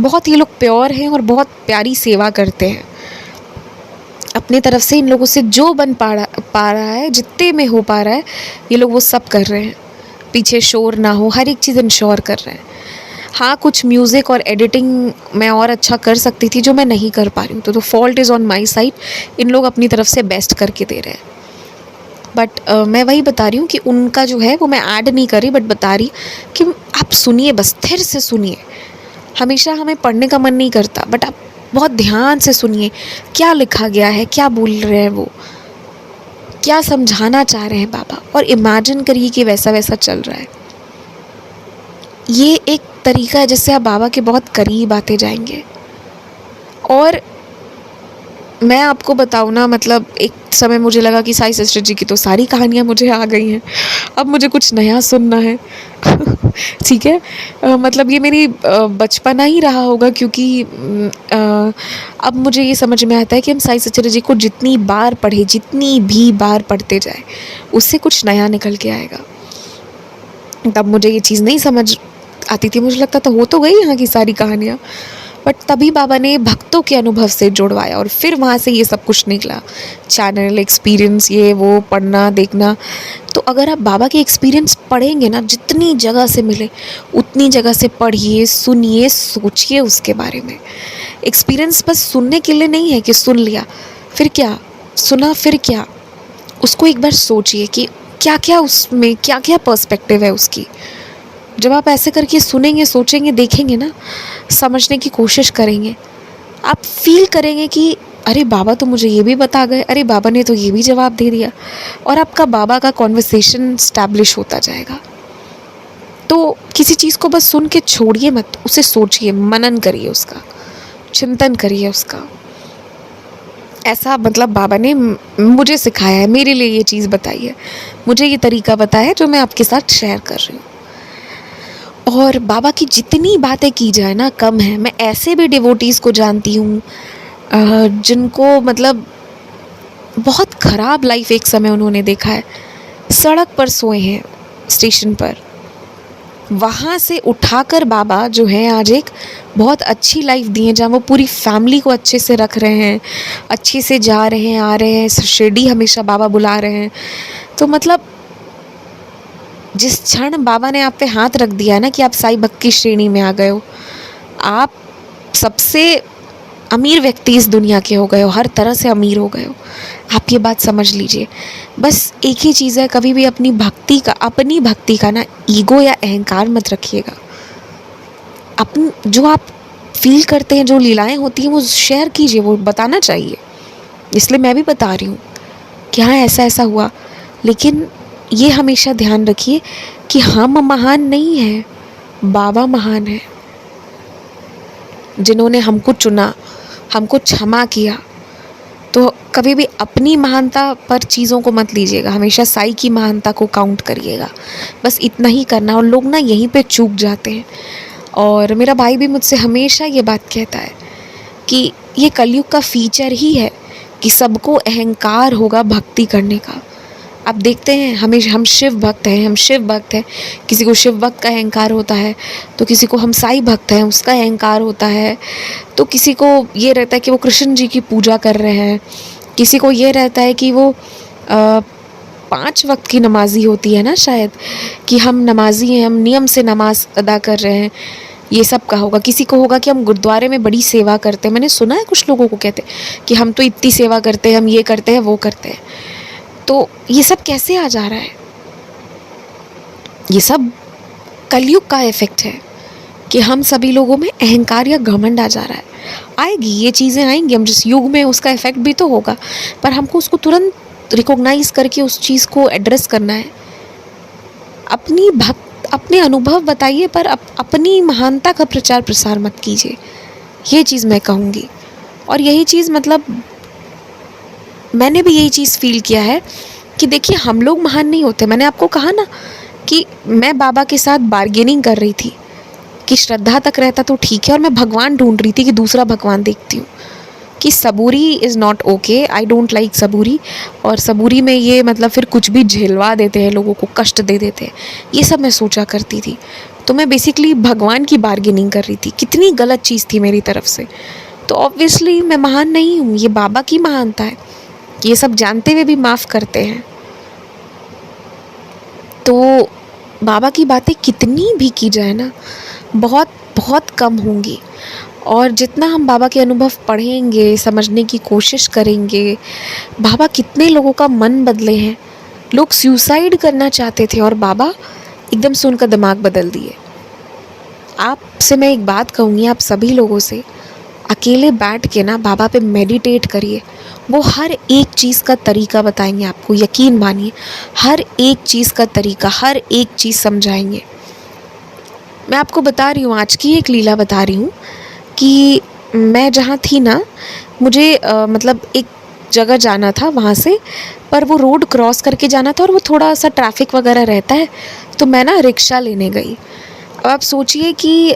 बहुत ये लोग प्योर हैं और बहुत प्यारी सेवा करते हैं अपनी तरफ से। इन लोगों से जो बन पा रहा है, जितने में हो पा रहा है, ये लोग वो सब कर रहे हैं। पीछे शोर ना हो, हर एक चीज़ इंश्योर कर रहे हैं। हाँ, कुछ म्यूज़िक और एडिटिंग मैं और अच्छा कर सकती थी जो मैं नहीं कर पा रही हूँ, तो fault is on my side. इन लोग अपनी तरफ से बेस्ट करके दे रहे हैं, बट मैं वही बता रही हूँ कि उनका जो है वो मैं ऐड नहीं कर रही, बट बता रही कि आप सुनिए, बस स्थिर से सुनिए। हमेशा हमें पढ़ने का मन नहीं करता, बट आप बहुत ध्यान से सुनिए क्या लिखा गया है, क्या बोल रहे हैं वो, क्या समझाना चाह रहे हैं बाबा, और इमेजिन करिए कि वैसा वैसा चल रहा है। ये एक तरीका है जिससे आप बाबा के बहुत करीब आते जाएंगे। और मैं आपको बताऊँ ना, मतलब एक समय मुझे लगा कि साईं सच्चरित्र जी की तो सारी कहानियाँ मुझे आ गई हैं, अब मुझे कुछ नया सुनना है। ठीक है, मतलब ये मेरी बचपना ही रहा होगा, क्योंकि अब मुझे ये समझ में आता है कि हम साईं सच्चरित्र जी को जितनी बार पढ़े, जितनी भी बार पढ़ते जाए, उससे कुछ नया निकल के आएगा। तब मुझे ये चीज़ नहीं समझ आती थी, मुझे लगता था हो तो गई यहाँ की सारी कहानियाँ, बट तभी बाबा ने भक्तों के अनुभव से जुड़वाया और फिर वहाँ से ये सब कुछ निकला। चैनल, एक्सपीरियंस, ये वो, पढ़ना, देखना। तो अगर आप बाबा के एक्सपीरियंस पढ़ेंगे ना, जितनी जगह से मिले उतनी जगह से पढ़िए, सुनिए, सोचिए उसके बारे में। एक्सपीरियंस बस सुनने के लिए नहीं है कि सुन लिया फिर क्या, सुना फिर क्या। उसको एक बार सोचिए कि क्या क्या उसमें, क्या क्या पर्सपेक्टिव है उसकी। जब आप ऐसे करके सुनेंगे, सोचेंगे, देखेंगे ना, समझने की कोशिश करेंगे, आप फील करेंगे कि अरे बाबा तो मुझे ये भी बता गए, अरे बाबा ने तो ये भी जवाब दे दिया, और आपका बाबा का कॉन्वर्सेशन स्टैब्लिश होता जाएगा। तो किसी चीज़ को बस सुन के छोड़िए मत, उसे सोचिए, मनन करिए, उसका चिंतन करिए उसका। ऐसा मतलब बाबा ने मुझे सिखाया है, मेरे लिए ये चीज़ बताई है, मुझे ये तरीका बताया है जो मैं आपके साथ शेयर कर रही हूँ। और बाबा की जितनी बातें की जाए ना कम है। मैं ऐसे भी डिवोटीज़ को जानती हूँ जिनको मतलब बहुत ख़राब लाइफ एक समय उन्होंने देखा है, सड़क पर सोए हैं स्टेशन पर, वहाँ से उठाकर बाबा जो है आज एक बहुत अच्छी लाइफ दी है, जहाँ वो पूरी फैमिली को अच्छे से रख रहे हैं, अच्छे से जा रहे हैं, आ रहे हैं, शिरडी हमेशा बाबा बुला रहे हैं। तो मतलब जिस क्षण बाबा ने आप पे हाथ रख दिया है ना कि आप साईं भक्त की श्रेणी में आ गए हो, आप सबसे अमीर व्यक्ति इस दुनिया के हो गए हो, हर तरह से अमीर हो गए हो। आप ये बात समझ लीजिए। बस एक ही चीज़ है, कभी भी अपनी भक्ति का ना ईगो या अहंकार मत रखिएगा। अपन जो आप फील करते हैं, जो लीलाएं होती हैं, वो शेयर कीजिए, वो बताना चाहिए। इसलिए मैं भी बता रही हूँ कि हाँ ऐसा ऐसा हुआ। लेकिन ये हमेशा ध्यान रखिए कि हम महान नहीं हैं, बाबा महान है, जिन्होंने हमको चुना, हमको क्षमा किया। तो कभी भी अपनी महानता पर चीज़ों को मत लीजिएगा, हमेशा साई की महानता को काउंट करिएगा। बस इतना ही करना। और लोग ना यहीं पे चूक जाते हैं। और मेरा भाई भी मुझसे हमेशा ये बात कहता है कि ये कलयुग का फीचर ही है कि सबको अहंकार होगा भक्ति करने का। आप देखते हैं, हम शिव भक्त हैं, किसी को शिव भक्त का अहंकार होता है, तो किसी को हम साई भक्त हैं उसका अहंकार होता है, तो किसी को ये रहता है कि वो कृष्ण जी की पूजा कर रहे हैं, किसी को ये रहता है कि वो 5 वक्त की नमाजी होती है ना शायद, कि हम नमाजी हैं, हम नियम से नमाज अदा कर रहे हैं, ये सब का होगा। किसी को होगा कि हम गुरुद्वारे में बड़ी सेवा करते हैं। मैंने सुना है कुछ लोगों को कहते कि हम तो इतनी सेवा करते हैं, हम ये करते हैं, वो करते हैं। तो ये सब कैसे आ जा रहा है? ये सब कलयुग का इफ़ेक्ट है कि हम सभी लोगों में अहंकार या घमंड आ जा रहा है। आएगी, ये चीज़ें आएंगी, हम जिस युग में उसका इफ़ेक्ट भी तो होगा, पर हमको उसको तुरंत रिकॉग्नाइज़ करके उस चीज़ को एड्रेस करना है। अपने अनुभव बताइए, पर अपनी महानता का प्रचार प्रसार मत कीजिए। ये चीज़ मैं कहूँगी। और यही चीज़ मतलब मैंने भी यही चीज़ फील किया है कि देखिए हम लोग महान नहीं होते। मैंने आपको कहा ना कि मैं बाबा के साथ बार्गेनिंग कर रही थी कि श्रद्धा तक रहता तो ठीक है, और मैं भगवान ढूंढ रही थी कि दूसरा भगवान देखती हूँ कि सबूरी is not okay, I don't like सबूरी। और सबूरी में ये मतलब फिर कुछ भी झेलवा देते हैं, लोगों को कष्ट दे देते हैं, ये सब मैं सोचा करती थी। तो मैं बेसिकली भगवान की बार्गेनिंग कर रही थी। कितनी गलत चीज़ थी मेरी तरफ से। तो ऑब्वियसली मैं महान नहीं हूँ, ये बाबा की महानता है। ये सब जानते हुए भी माफ़ करते हैं। तो बाबा की बातें कितनी भी की जाए ना, बहुत बहुत कम होंगी। और जितना हम बाबा के अनुभव पढ़ेंगे, समझने की कोशिश करेंगे, बाबा कितने लोगों का मन बदले हैं। लोग सुसाइड करना चाहते थे और बाबा एकदम से उनका दिमाग बदल दिए। आपसे मैं एक बात कहूँगी, आप सभी लोगों से, अकेले बैठ के ना बाबा पे मेडिटेट करिए। वो हर एक चीज़ का तरीका बताएंगे आपको, यकीन मानिए, हर एक चीज़ का तरीका, हर एक चीज़ समझाएंगे। मैं आपको बता रही हूँ, आज की एक लीला बता रही हूँ कि मैं जहाँ थी ना, मुझे मतलब एक जगह जाना था वहाँ से, पर वो रोड क्रॉस करके जाना था और वो थोड़ा सा ट्रैफिक वगैरह रहता है। तो मैं ना रिक्शा लेने गई। अब आप सोचिए कि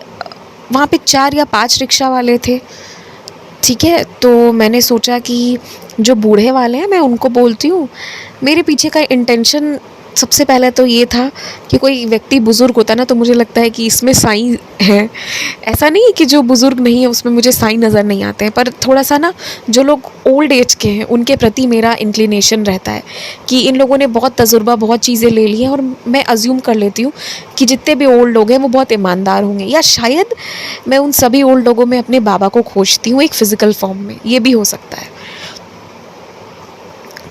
वहाँ पे 4 या 5 रिक्शा वाले थे, ठीक है। तो मैंने सोचा कि जो बूढ़े वाले हैं मैं उनको बोलती हूँ। मेरे पीछे का इंटेंशन सबसे पहले तो ये था कि कोई व्यक्ति बुज़ुर्ग होता है ना, तो मुझे लगता है कि इसमें साईं है। ऐसा नहीं कि जो बुज़ुर्ग नहीं है उसमें मुझे साईं नज़र नहीं आते हैं, पर थोड़ा सा ना जो लोग ओल्ड एज के हैं उनके प्रति मेरा इंक्लिनेशन रहता है कि इन लोगों ने बहुत तजुर्बा, बहुत चीज़ें ले ली हैं, और मैं अज्यूम कर लेती हूँ कि जितने भी ओल्ड लोग हैं वो बहुत ईमानदार होंगे, या शायद मैं उन सभी ओल्ड लोगों में अपने बाबा को खोजती हूँ एक फ़िज़िकल फॉर्म में, ये भी हो सकता है।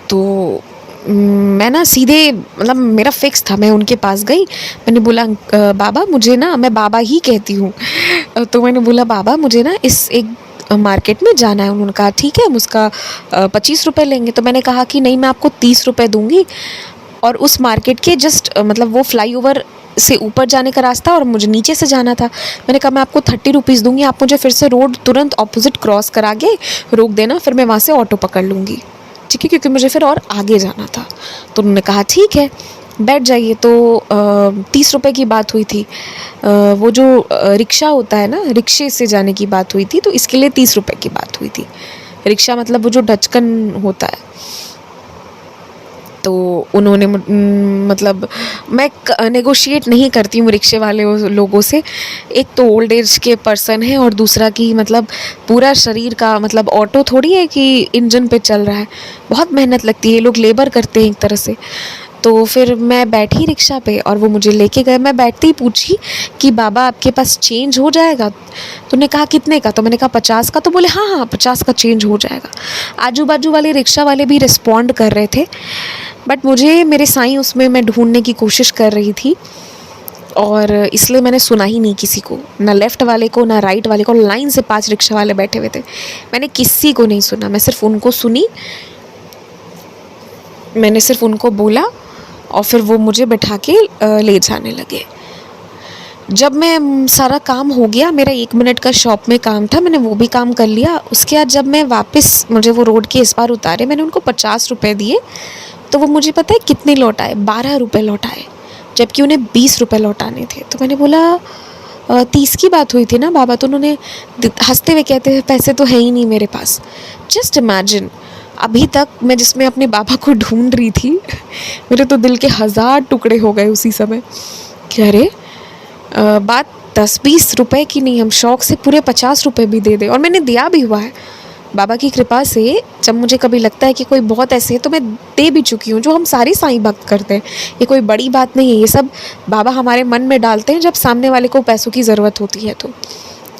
तो मैं ना सीधे मतलब मेरा फिक्स था, मैं उनके पास गई। मैंने बोला बाबा मुझे ना, मैं बाबा ही कहती हूँ, तो मैंने बोला बाबा मुझे ना इस एक मार्केट में जाना है। उन्होंने कहा ठीक है, हम उसका 25 रुपये लेंगे। तो मैंने कहा कि नहीं, मैं आपको 30 रुपये दूँगी। और उस मार्केट के जस्ट मतलब वो फ्लाईओवर से ऊपर जाने का रास्ता और मुझे नीचे से जाना था। मैंने कहा मैं आपको 30 रुपीज़ दूँगी, आप मुझे फिर से रोड तुरंत ऑपोजिट क्रॉस करा के रोक देना, फिर मैं वहाँ से ऑटो पकड़ लूँगी, ठीक है, क्योंकि मुझे फिर और आगे जाना था। तो उन्होंने कहा ठीक है, बैठ जाइए। तो 30 रुपये की बात हुई थी। वो जो रिक्शा होता है ना, रिक्शे से जाने की बात हुई थी, तो इसके लिए 30 रुपये की बात हुई थी। रिक्शा मतलब वो जो ढचकन होता है। तो उन्होंने मतलब मैं नेगोशिएट नहीं करती हूँ रिक्शे वाले लोगों से। एक तो ओल्ड एज के पर्सन है और दूसरा कि मतलब पूरा शरीर का मतलब ऑटो थोड़ी है कि इंजन पे चल रहा है, बहुत मेहनत लगती है, लोग लेबर करते हैं एक तरह से। तो फिर मैं बैठी रिक्शा पे और वो मुझे लेके गए। मैं बैठते ही पूछी कि बाबा आपके पास चेंज हो जाएगा? तो उन्होंने कहा कितने का? तो मैंने कहा 50 का। तो बोले हाँ हाँ 50 का चेंज हो जाएगा। आजू बाजू वाले रिक्शा वाले भी रिस्पॉन्ड कर रहे थे, बट मुझे मेरे साईं उसमें मैं ढूंढने की कोशिश कर रही थी, और इसलिए मैंने सुना ही नहीं किसी को, ना लेफ़्ट वाले को ना राइट वाले को। लाइन से 5 रिक्शा वाले बैठे हुए थे, मैंने किसी को नहीं सुना। मैं सिर्फ उनको सुनी, मैंने सिर्फ उनको बोला और फिर वो मुझे बैठा के ले जाने लगे। जब मैं सारा काम हो गया, मेरा 1 मिनट का शॉप में काम था, मैंने वो भी काम कर लिया। उसके बाद जब मैं वापस, मुझे वो रोड के इस पार उतारे, मैंने उनको 50 रुपये दिए, तो वो मुझे पता है कितने लौटाए? 12 रुपये लौटाए, जबकि उन्हें 20 रुपये लौटाने थे। तो मैंने बोला 30 की बात हुई थी ना बाबा? तो उन्होंने हंसते हुए कहते हैं पैसे तो है ही नहीं मेरे पास। जस्ट इमेजिन, अभी तक मैं जिसमें अपने बाबा को ढूंढ रही थी, मेरे तो दिल के 1000 टुकड़े हो गए उसी समय कि अरे बात 10-20 रुपए की नहीं, हम शौक़ से पूरे 50 रुपये भी दे दें। और मैंने दिया भी हुआ है बाबा की कृपा से। जब मुझे कभी लगता है कि कोई बहुत ऐसे है तो मैं दे भी चुकी हूँ, जो हम सारे साईं भक्त करते हैं। ये कोई बड़ी बात नहीं है, ये सब बाबा हमारे मन में डालते हैं जब सामने वाले को पैसों की ज़रूरत होती है, तो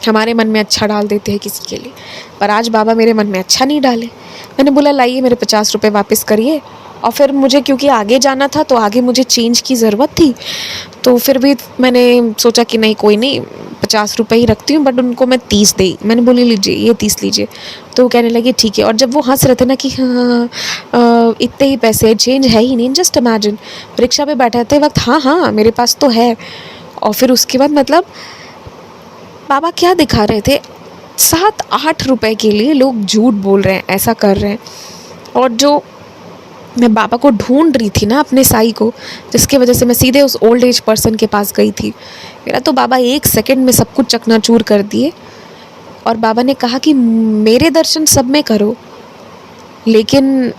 हमारे मन में अच्छा डाल देते हैं किसी के लिए। पर आज बाबा मेरे मन में अच्छा नहीं डाले। मैंने बोला लाइए मेरे 50 रुपये वापस करिए। और फिर मुझे क्योंकि आगे जाना था तो आगे मुझे चेंज की ज़रूरत थी, तो फिर भी मैंने सोचा कि नहीं कोई नहीं, 50 रुपये ही रखती हूँ, बट उनको मैं 30 दी। मैंने बोली लीजिए ये 30 लीजिए। तो वो कहने लगे ठीक है। और जब वो हंस रहे थे ना कि हाँ इतने ही पैसे, चेंज है ही नहीं, जस्ट इमेजिन, रिक्शा पे बैठाते वक्त हाँ हाँ मेरे पास तो है। और फिर उसके बाद मतलब बाबा क्या दिखा रहे थे, 7-8 रुपए के लिए लोग झूठ बोल रहे हैं, ऐसा कर रहे हैं। और जो मैं बाबा को ढूंढ रही थी ना, अपने साईं को, जिसकी वजह से मैं सीधे उस ओल्ड एज पर्सन के पास गई थी, मेरा तो बाबा 1 सेकंड में सब कुछ चकनाचूर कर दिए। और बाबा ने कहा कि मेरे दर्शन सब में करो, लेकिन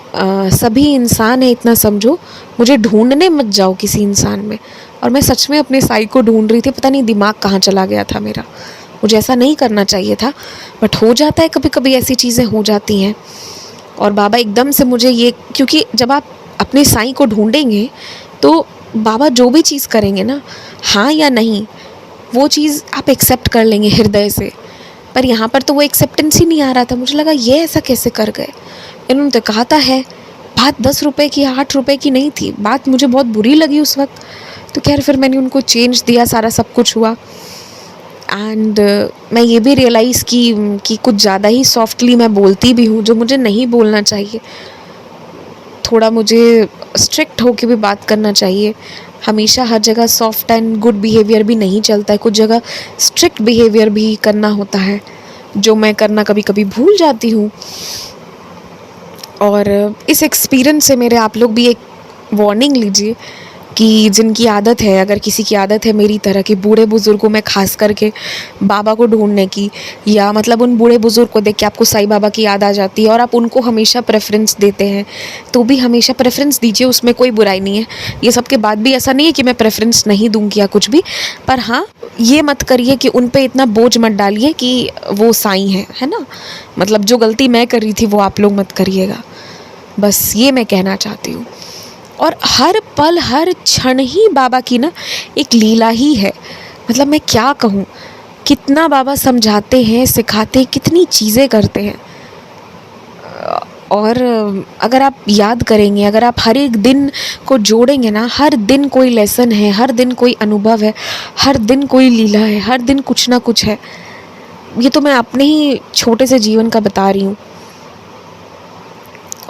सभी इंसान है इतना समझो, मुझे ढूंढने मत जाओ किसी इंसान में। और मैं सच में अपने साईं को ढूंढ रही थी, पता नहीं दिमाग कहाँ चला गया था मेरा। मुझे ऐसा नहीं करना चाहिए था, बट हो जाता है, कभी कभी ऐसी चीज़ें हो जाती हैं। और बाबा एकदम से मुझे ये, क्योंकि जब आप अपने साईं को ढूंढेंगे तो बाबा जो भी चीज़ करेंगे ना, हाँ या नहीं, वो चीज़ आप एक्सेप्ट कर लेंगे हृदय से। पर यहाँ पर तो वो एक्सेप्टेंस ही नहीं आ रहा था। मुझे लगा ये ऐसा कैसे कर गए। इन्होंने तो कहा था है, बात 10 रुपये की 8 रुपये की नहीं थी। बात मुझे बहुत बुरी लगी उस वक्त। तो खैर फिर मैंने उनको चेंज दिया, सारा सब कुछ हुआ। एंड मैं ये भी रियलाइज़ कि कुछ ज़्यादा ही सॉफ्टली मैं बोलती भी हूँ, जो मुझे नहीं बोलना चाहिए। थोड़ा मुझे स्ट्रिक्ट होके भी बात करना चाहिए। हमेशा हर जगह सॉफ्ट एंड गुड बिहेवियर भी नहीं चलता है, कुछ जगह स्ट्रिक्ट बिहेवियर भी करना होता है, जो मैं करना कभी कभी भूल जाती हूँ। और इस एक्सपीरियंस से मेरे आप लोग भी एक वार्निंग लीजिए कि जिनकी आदत है, अगर किसी की आदत है मेरी तरह की, बूढ़े बुज़ुर्गों में ख़ास करके बाबा को ढूंढने की, या मतलब उन बूढ़े बुज़ुर्ग को देख के आपको साईं बाबा की याद आ जाती है और आप उनको हमेशा प्रेफरेंस देते हैं, तो भी हमेशा प्रेफरेंस दीजिए, उसमें कोई बुराई नहीं है। ये सब के बाद भी ऐसा नहीं है कि मैं प्रेफरेंस नहीं दूँगी या कुछ भी, पर हाँ ये मत करिए कि उन पर इतना बोझ मत डालिए कि वो साईं है ना। मतलब जो गलती मैं कर रही थी वो आप लोग मत करिएगा, बस ये मैं कहना चाहती हूँ। और हर पल हर क्षण ही बाबा की ना एक लीला ही है। मतलब मैं क्या कहूँ, कितना बाबा समझाते हैं, सिखाते हैं, कितनी चीज़ें करते हैं। और अगर आप याद करेंगे, अगर आप हर एक दिन को जोड़ेंगे ना, हर दिन कोई लेसन है, हर दिन कोई अनुभव है, हर दिन कोई लीला है, हर दिन कुछ ना कुछ है। ये तो मैं अपने ही छोटे से जीवन का बता रही हूँ।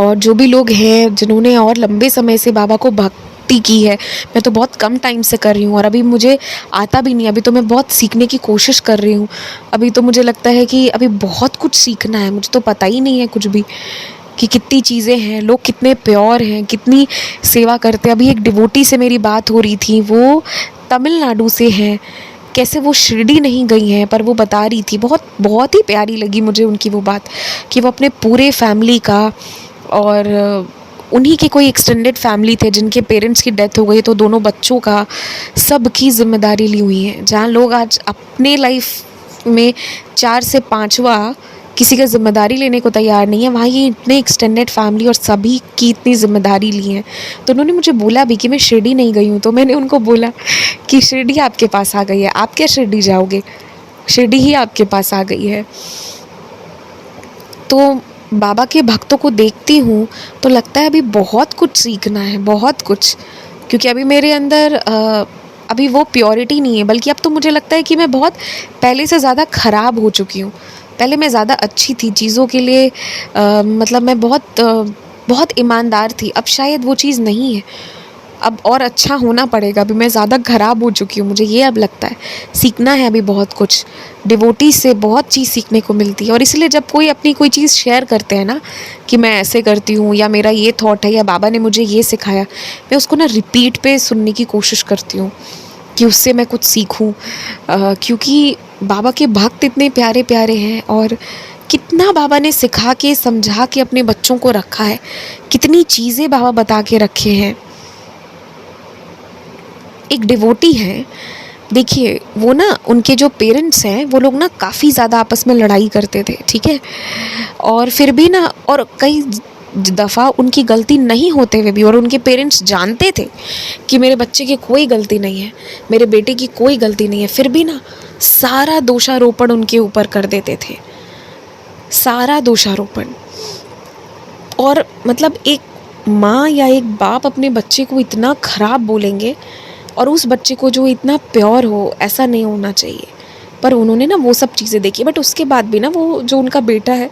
और जो भी लोग हैं जिन्होंने और लंबे समय से बाबा को भक्ति की है, मैं तो बहुत कम टाइम से कर रही हूँ और अभी मुझे आता भी नहीं, अभी तो मैं बहुत सीखने की कोशिश कर रही हूँ। अभी तो मुझे लगता है कि अभी बहुत कुछ सीखना है, मुझे तो पता ही नहीं है कुछ भी कि कितनी चीज़ें हैं, लोग कितने प्योर हैं, कितनी सेवा करते हैं। अभी एक डिवोटी से मेरी बात हो रही थी, वो तमिलनाडु से हैं, कैसे वो शिरडी नहीं गई हैं, पर वो बता रही थी, बहुत ही प्यारी लगी मुझे उनकी वो बात, कि वो अपने पूरे फैमिली का, और उन्हीं के कोई एक्सटेंडेड फैमिली थे जिनके पेरेंट्स की डेथ हो गई, तो दोनों बच्चों का सब की जिम्मेदारी ली हुई है। जहाँ लोग आज अपने लाइफ में 4 से 5वां किसी का ज़िम्मेदारी लेने को तैयार नहीं है। वहाँ ये इतने एक्सटेंडेड फैमिली और सभी की इतनी ज़िम्मेदारी ली है। तो उन्होंने मुझे बोला भी कि मैं शिरडी नहीं गई हूँ, तो मैंने उनको बोला कि शिरडी आपके पास आ गई है, आप क्या शिरडी जाओगे, शिरडी ही आपके पास आ गई है। तो बाबा के भक्तों को देखती हूँ तो लगता है अभी बहुत कुछ सीखना है, बहुत कुछ, क्योंकि अभी मेरे अंदर अभी वो प्योरिटी नहीं है, बल्कि अब तो मुझे लगता है कि मैं बहुत पहले से ज़्यादा ख़राब हो चुकी हूँ। पहले मैं ज़्यादा अच्छी थी चीज़ों के लिए, मतलब मैं बहुत ईमानदार थी। अब शायद वो चीज़ नहीं है, अब और अच्छा होना पड़ेगा। अभी मैं ज़्यादा ख़राब हो चुकी हूँ, मुझे ये अब लगता है। सीखना है अभी बहुत कुछ, डिवोटी से बहुत चीज़ सीखने को मिलती है। और इसलिए जब कोई अपनी कोई चीज़ शेयर करते हैं ना कि मैं ऐसे करती हूँ, या मेरा ये थॉट है, या बाबा ने मुझे ये सिखाया, मैं उसको ना रिपीट पे सुनने की कोशिश करती हूँ कि उससे मैं कुछ सीखूँ। क्योंकि बाबा के भक्त इतने प्यारे प्यारे हैं, और कितना बाबा ने सिखा के समझा के अपने बच्चों को रखा है, कितनी चीज़ें बाबा बता के रखे हैं। एक डिवोटी है, देखिए वो ना, उनके जो पेरेंट्स हैं वो लोग ना काफ़ी ज़्यादा आपस में लड़ाई करते थे, ठीक है। और फिर भी ना, और कई दफ़ा उनकी गलती नहीं होते हुए भी, और उनके पेरेंट्स जानते थे कि मेरे बच्चे की कोई गलती नहीं है, मेरे बेटे की कोई गलती नहीं है, फिर भी ना सारा दोषारोपण उनके ऊपर कर देते थे, सारा दोषारोपण। और मतलब एक माँ या एक बाप अपने बच्चे को इतना ख़राब बोलेंगे, और उस बच्चे को जो इतना प्योर हो, ऐसा नहीं होना चाहिए। पर उन्होंने ना वो सब चीज़ें देखी। बट उसके बाद भी ना, वो जो उनका बेटा है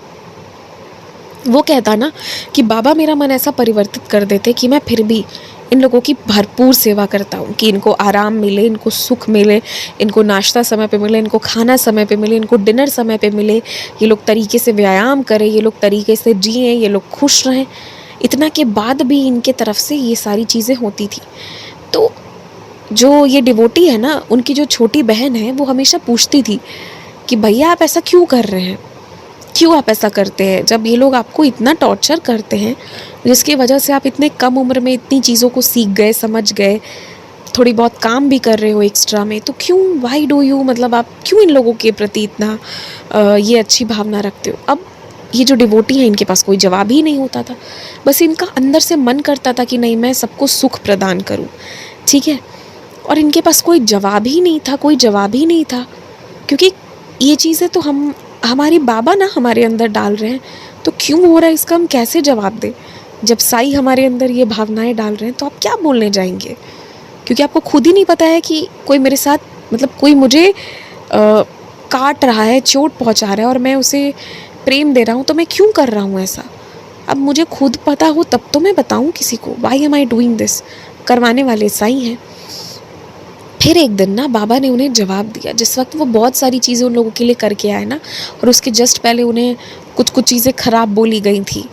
वो कहता ना कि बाबा मेरा मन ऐसा परिवर्तित कर देते कि मैं फिर भी इन लोगों की भरपूर सेवा करता हूँ, कि इनको आराम मिले, इनको सुख मिले, इनको नाश्ता समय पे मिले, इनको खाना समय पे मिले, इनको डिनर समय पे मिले, ये लोग तरीके से व्यायाम करें, ये लोग तरीके से जिएं, ये लोग खुश रहें। इतना के बाद भी इनके तरफ से ये सारी चीज़ें होती थी। तो जो ये डिवोटी है ना, उनकी जो छोटी बहन है, वो हमेशा पूछती थी कि भैया आप ऐसा क्यों कर रहे हैं, क्यों आप ऐसा करते हैं, जब ये लोग आपको इतना टॉर्चर करते हैं, जिसकी वजह से आप इतने कम उम्र में इतनी चीज़ों को सीख गए, समझ गए, थोड़ी बहुत काम भी कर रहे हो एक्स्ट्रा में, तो क्यों, वाई डू यू, मतलब आप क्यों इन लोगों के प्रति इतना ये अच्छी भावना रखते हो। अब ये जो डिवोटी है, इनके पास कोई जवाब ही नहीं होता था। बस इनका अंदर से मन करता था कि नहीं, मैं सबको सुख प्रदान करूँ, ठीक है। और इनके पास कोई जवाब ही नहीं था, कोई जवाब ही नहीं था, क्योंकि ये चीज़ें तो हमारे बाबा ना हमारे अंदर डाल रहे हैं, तो क्यों हो रहा है इसका हम कैसे जवाब दें। जब साईं हमारे अंदर ये भावनाएं डाल रहे हैं, तो आप क्या बोलने जाएंगे, क्योंकि आपको खुद ही नहीं पता है कि कोई मेरे साथ, मतलब कोई मुझे काट रहा है, चोट पहुंचा रहा है, और मैं उसे प्रेम दे रहा हूँ, तो मैं क्यों कर रहा हूँ ऐसा। अब मुझे खुद पता हो तब तो मैं बताऊँ किसी को, why am I doing this. करवाने वाले साईं हैं। फिर एक दिन ना बाबा ने उन्हें जवाब दिया, जिस वक्त वो बहुत सारी चीज़ें उन लोगों के लिए करके आए ना, और उसके जस्ट पहले उन्हें कुछ कुछ चीज़ें ख़राब बोली गई थी,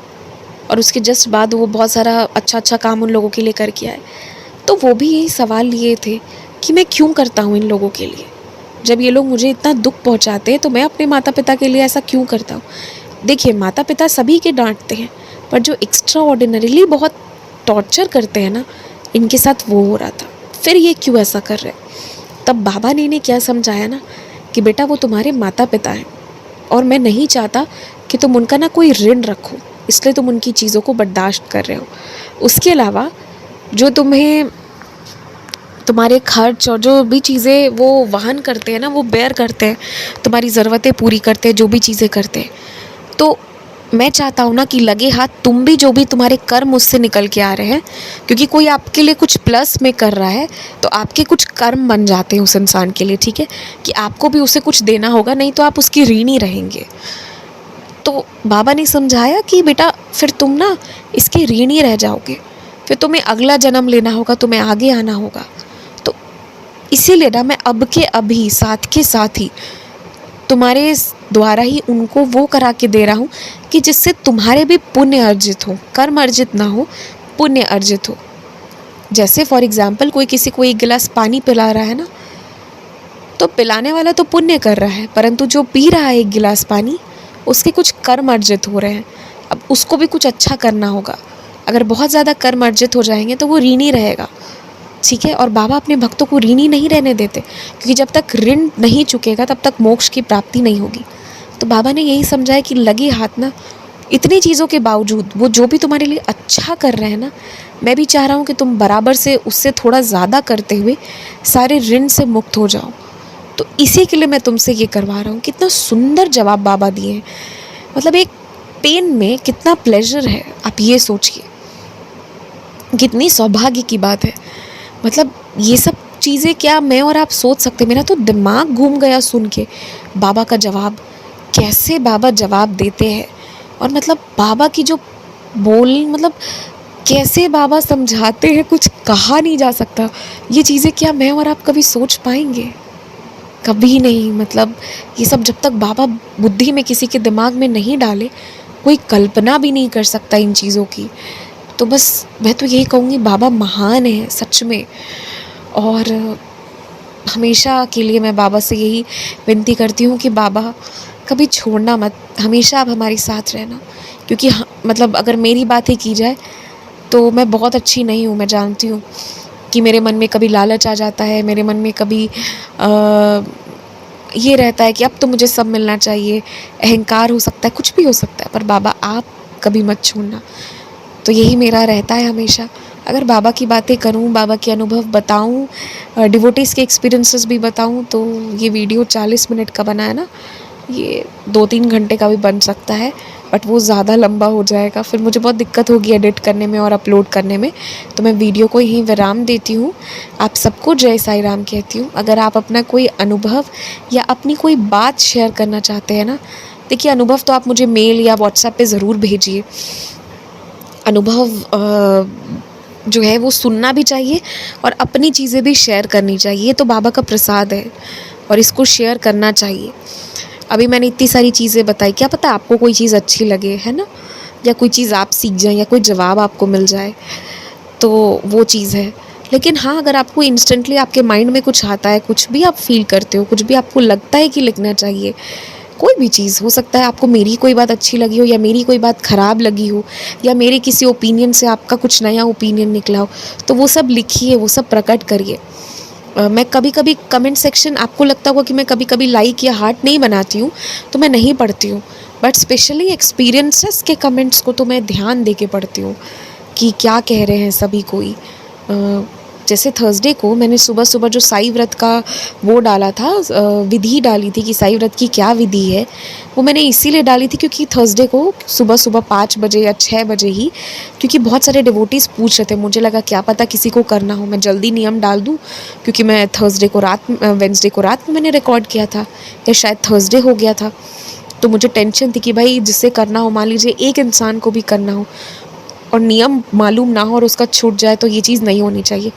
और उसके जस्ट बाद वो बहुत सारा अच्छा काम उन लोगों के लिए करके आए। तो वो भी यही सवाल लिए थे कि मैं क्यों करता हूँ इन लोगों के लिए, जब ये लोग मुझे इतना दुख पहुँचाते हैं, तो मैं अपने माता पिता के लिए ऐसा क्यों करता हूँ। देखिए, माता पिता सभी के डांटते हैं, पर जो एक्स्ट्रा ऑर्डिनरीली बहुत टॉर्चर करते हैं ना, इनके साथ वो हो रहा था। फिर ये क्यों ऐसा कर रहे हैं। तब बाबा ने इन्हें क्या समझाया ना कि बेटा वो तुम्हारे माता पिता हैं, और मैं नहीं चाहता कि तुम उनका ना कोई ऋण रखो, इसलिए तुम उनकी चीज़ों को बर्दाश्त कर रहे हो। उसके अलावा जो तुम्हें तुम्हारे खर्च और जो भी चीज़ें वो वहन करते हैं ना, वो बेयर करते हैं, तुम्हारी ज़रूरतें पूरी करते हैं, जो भी चीज़ें करते हैं, तो मैं चाहता हूँ ना कि लगे हाथ तुम भी, जो भी तुम्हारे कर्म उससे निकल के आ रहे हैं, क्योंकि कोई आपके लिए कुछ प्लस में कर रहा है, तो आपके कुछ कर्म बन जाते हैं उस इंसान के लिए, ठीक है, कि आपको भी उसे कुछ देना होगा, नहीं तो आप उसकी ऋणी रहेंगे। तो बाबा ने समझाया कि बेटा फिर तुम ना इसके ऋणी रह जाओगे, फिर तुम्हें अगला जन्म लेना होगा, तुम्हें आगे आना होगा। तो इसीलिए ना मैं अब के अभी साथ के साथ ही तुम्हारे द्वारा ही उनको वो करा के दे रहा हूँ कि जिससे तुम्हारे भी पुण्य अर्जित हो, कर्म अर्जित ना हो, पुण्य अर्जित हो। जैसे फॉर एग्जाम्पल कोई किसी को एक गिलास पानी पिला रहा है ना, तो पिलाने वाला तो पुण्य कर रहा है, परंतु जो पी रहा है एक गिलास पानी, उसके कुछ कर्म अर्जित हो रहे हैं। अब उसको भी कुछ अच्छा करना होगा। अगर बहुत ज़्यादा कर्म अर्जित हो जाएंगे तो वो ऋणी रहेगा, ठीक है। और बाबा अपने भक्तों को ऋणी नहीं रहने देते, क्योंकि जब तक ऋण नहीं चुकेगा तब तक मोक्ष की प्राप्ति नहीं होगी। तो बाबा ने यही समझाया कि लगे हाथ ना, इतनी चीज़ों के बावजूद वो जो भी तुम्हारे लिए अच्छा कर रहे हैं ना, मैं भी चाह रहा हूँ कि तुम बराबर से उससे थोड़ा ज़्यादा करते हुए सारे ऋण से मुक्त हो जाओ। तो इसी के लिए मैं तुमसे ये करवा रहा हूँ। कितना सुंदर जवाब बाबा दिए हैं। मतलब एक पेन में कितना प्लेजर है, आप ये सोचिए। कितनी सौभाग्य की बात है। मतलब ये सब चीज़ें क्या मैं और आप सोच सकते? मेरा तो दिमाग घूम गया सुन के बाबा का जवाब। कैसे बाबा जवाब देते हैं, और मतलब बाबा की जो मतलब कैसे बाबा समझाते हैं, कुछ कहा नहीं जा सकता। ये चीज़ें क्या मैं और आप कभी सोच पाएंगे? कभी नहीं। मतलब ये सब जब तक बाबा बुद्धि में किसी के दिमाग में नहीं डाले, कोई कल्पना भी नहीं कर सकता इन चीज़ों की। तो बस मैं तो यही कहूँगी, बाबा महान है सच में। और हमेशा के लिए मैं बाबा से यही विनती करती हूँ कि बाबा कभी छोड़ना मत, हमेशा आप हमारे साथ रहना। क्योंकि मतलब अगर मेरी बात ही की जाए तो मैं बहुत अच्छी नहीं हूँ। मैं जानती हूँ कि मेरे मन में कभी लालच आ जाता है, मेरे मन में कभी ये रहता है कि अब तो मुझे सब मिलना चाहिए, अहंकार हो सकता है, कुछ भी हो सकता है। पर बाबा आप कभी मत छोड़ना। तो यही मेरा रहता है हमेशा। अगर बाबा की बातें करूं, बाबा के अनुभव बताऊं, डिवोटीज़ के एक्सपीरियंसेस भी बताऊं, तो ये वीडियो 40 मिनट का बना है ना, ये 2-3 घंटे का भी बन सकता है, बट वो ज़्यादा लंबा हो जाएगा। फिर मुझे बहुत दिक्कत होगी एडिट करने में और अपलोड करने में। तो मैं वीडियो को यहीं विराम देती हूँ। आप सबको जय साई राम कहती हूँ। अगर आप अपना कोई अनुभव या अपनी कोई बात शेयर करना चाहते हैं ना, देखिए अनुभव तो आप मुझे मेल या व्हाट्सएप पे ज़रूर भेजिए। अनुभव जो है वो सुनना भी चाहिए और अपनी चीज़ें भी शेयर करनी चाहिए। ये तो बाबा का प्रसाद है और इसको शेयर करना चाहिए। अभी मैंने इतनी सारी चीज़ें बताई, क्या पता आपको कोई चीज़ अच्छी लगे, है ना, या कोई चीज़ आप सीख जाएं, या कोई जवाब आपको मिल जाए, तो वो चीज़ है। लेकिन हाँ, अगर आपको इंस्टेंटली आपके माइंड में कुछ आता है, कुछ भी आप फील करते हो, कुछ भी आपको लगता है कि लिखना चाहिए, कोई भी चीज़ हो सकता है, आपको मेरी कोई बात अच्छी लगी हो या मेरी कोई बात ख़राब लगी हो, या मेरे किसी ओपिनियन से आपका कुछ नया ओपिनियन निकला हो, तो वो सब लिखिए, वो सब प्रकट करिए। मैं कभी कभी कमेंट सेक्शन, आपको लगता होगा कि मैं कभी कभी लाइक या हार्ट नहीं बनाती हूँ, तो मैं नहीं पढ़ती हूँ। बट स्पेशली एक्सपीरियंसेस के कमेंट्स को तो मैं ध्यान दे के पढ़ती हूँ कि क्या कह रहे हैं सभी कोई। जैसे थर्सडे को मैंने सुबह सुबह जो साई व्रत का वो डाला था, विधि डाली थी कि साई व्रत की क्या विधि है, वो मैंने इसीलिए डाली थी क्योंकि थर्सडे को सुबह सुबह 5 बजे या 6 बजे ही, क्योंकि बहुत सारे डिवोटीज़ पूछ रहे थे, मुझे लगा क्या पता किसी को करना हो, मैं जल्दी नियम डाल दूँ। क्योंकि मैं थर्सडे को रात, वेंसडे को रात में मैंने रिकॉर्ड किया था, या शायद थर्सडे हो गया था, तो मुझे टेंशन थी कि भाई जिससे करना हो, मान लीजिए एक इंसान को भी करना हो और नियम मालूम ना हो और उसका छूट जाए, तो ये चीज़ नहीं होनी चाहिए।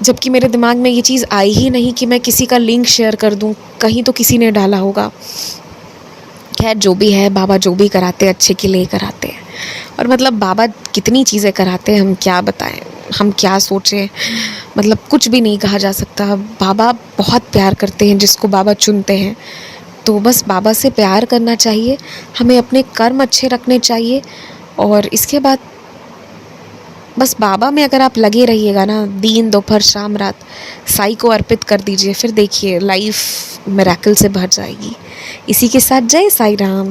जबकि मेरे दिमाग में ये चीज़ आई ही नहीं कि मैं किसी का लिंक शेयर कर दूं, कहीं तो किसी ने डाला होगा। खैर जो भी है, बाबा जो भी कराते हैं अच्छे के लिए कराते हैं। और मतलब बाबा कितनी चीज़ें कराते हैं, हम क्या बताएं, हम क्या सोचें, मतलब कुछ भी नहीं कहा जा सकता। बाबा बहुत प्यार करते हैं जिसको बाबा चुनते हैं। तो बस बाबा से प्यार करना चाहिए, हमें अपने कर्म अच्छे रखने चाहिए, और इसके बाद बस बाबा में अगर आप लगे रहिएगा ना, दिन दोपहर शाम रात साई को अर्पित कर दीजिए, फिर देखिए लाइफ मिरेकल से भर जाएगी। इसी के साथ जय साई राम।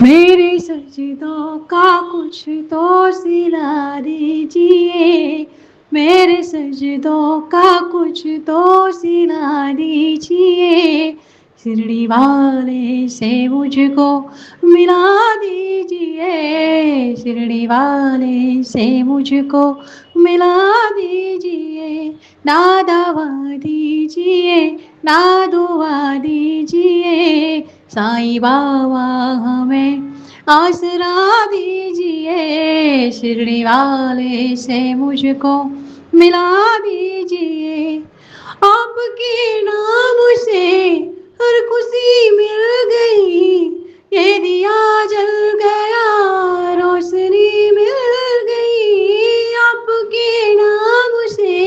मेरे सजदों का कुछ तो सिला दीजिए, मेरे सजदों का कुछ तो सिला दीजिए, शिरडी वाले से मुझको मिला दीजिए, शिरडी वाले से मुझको मिला दीजिए, ना दवा दीजिए, ना दुआ दीजिए, साईं बाबा हमें आसरा दीजिए, शिरडी वाले से मुझको मिला दीजिए, आपके नाम से हर खुशी मिल गई, ये दिया जल गया रोशनी मिल गई, आपके नाम से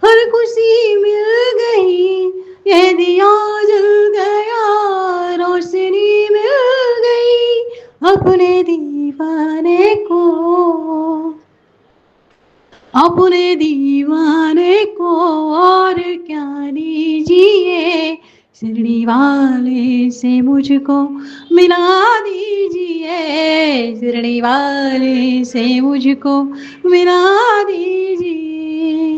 हर खुशी मिल गई, ये दिया जल गया रोशनी मिल गई, अपने दीवाने को, अपने दीवाने को और क्या दीजिए, शिरडी वाले से मुझको मिला दीजिए, शिरडी वाले से मुझको मिला दीजिए।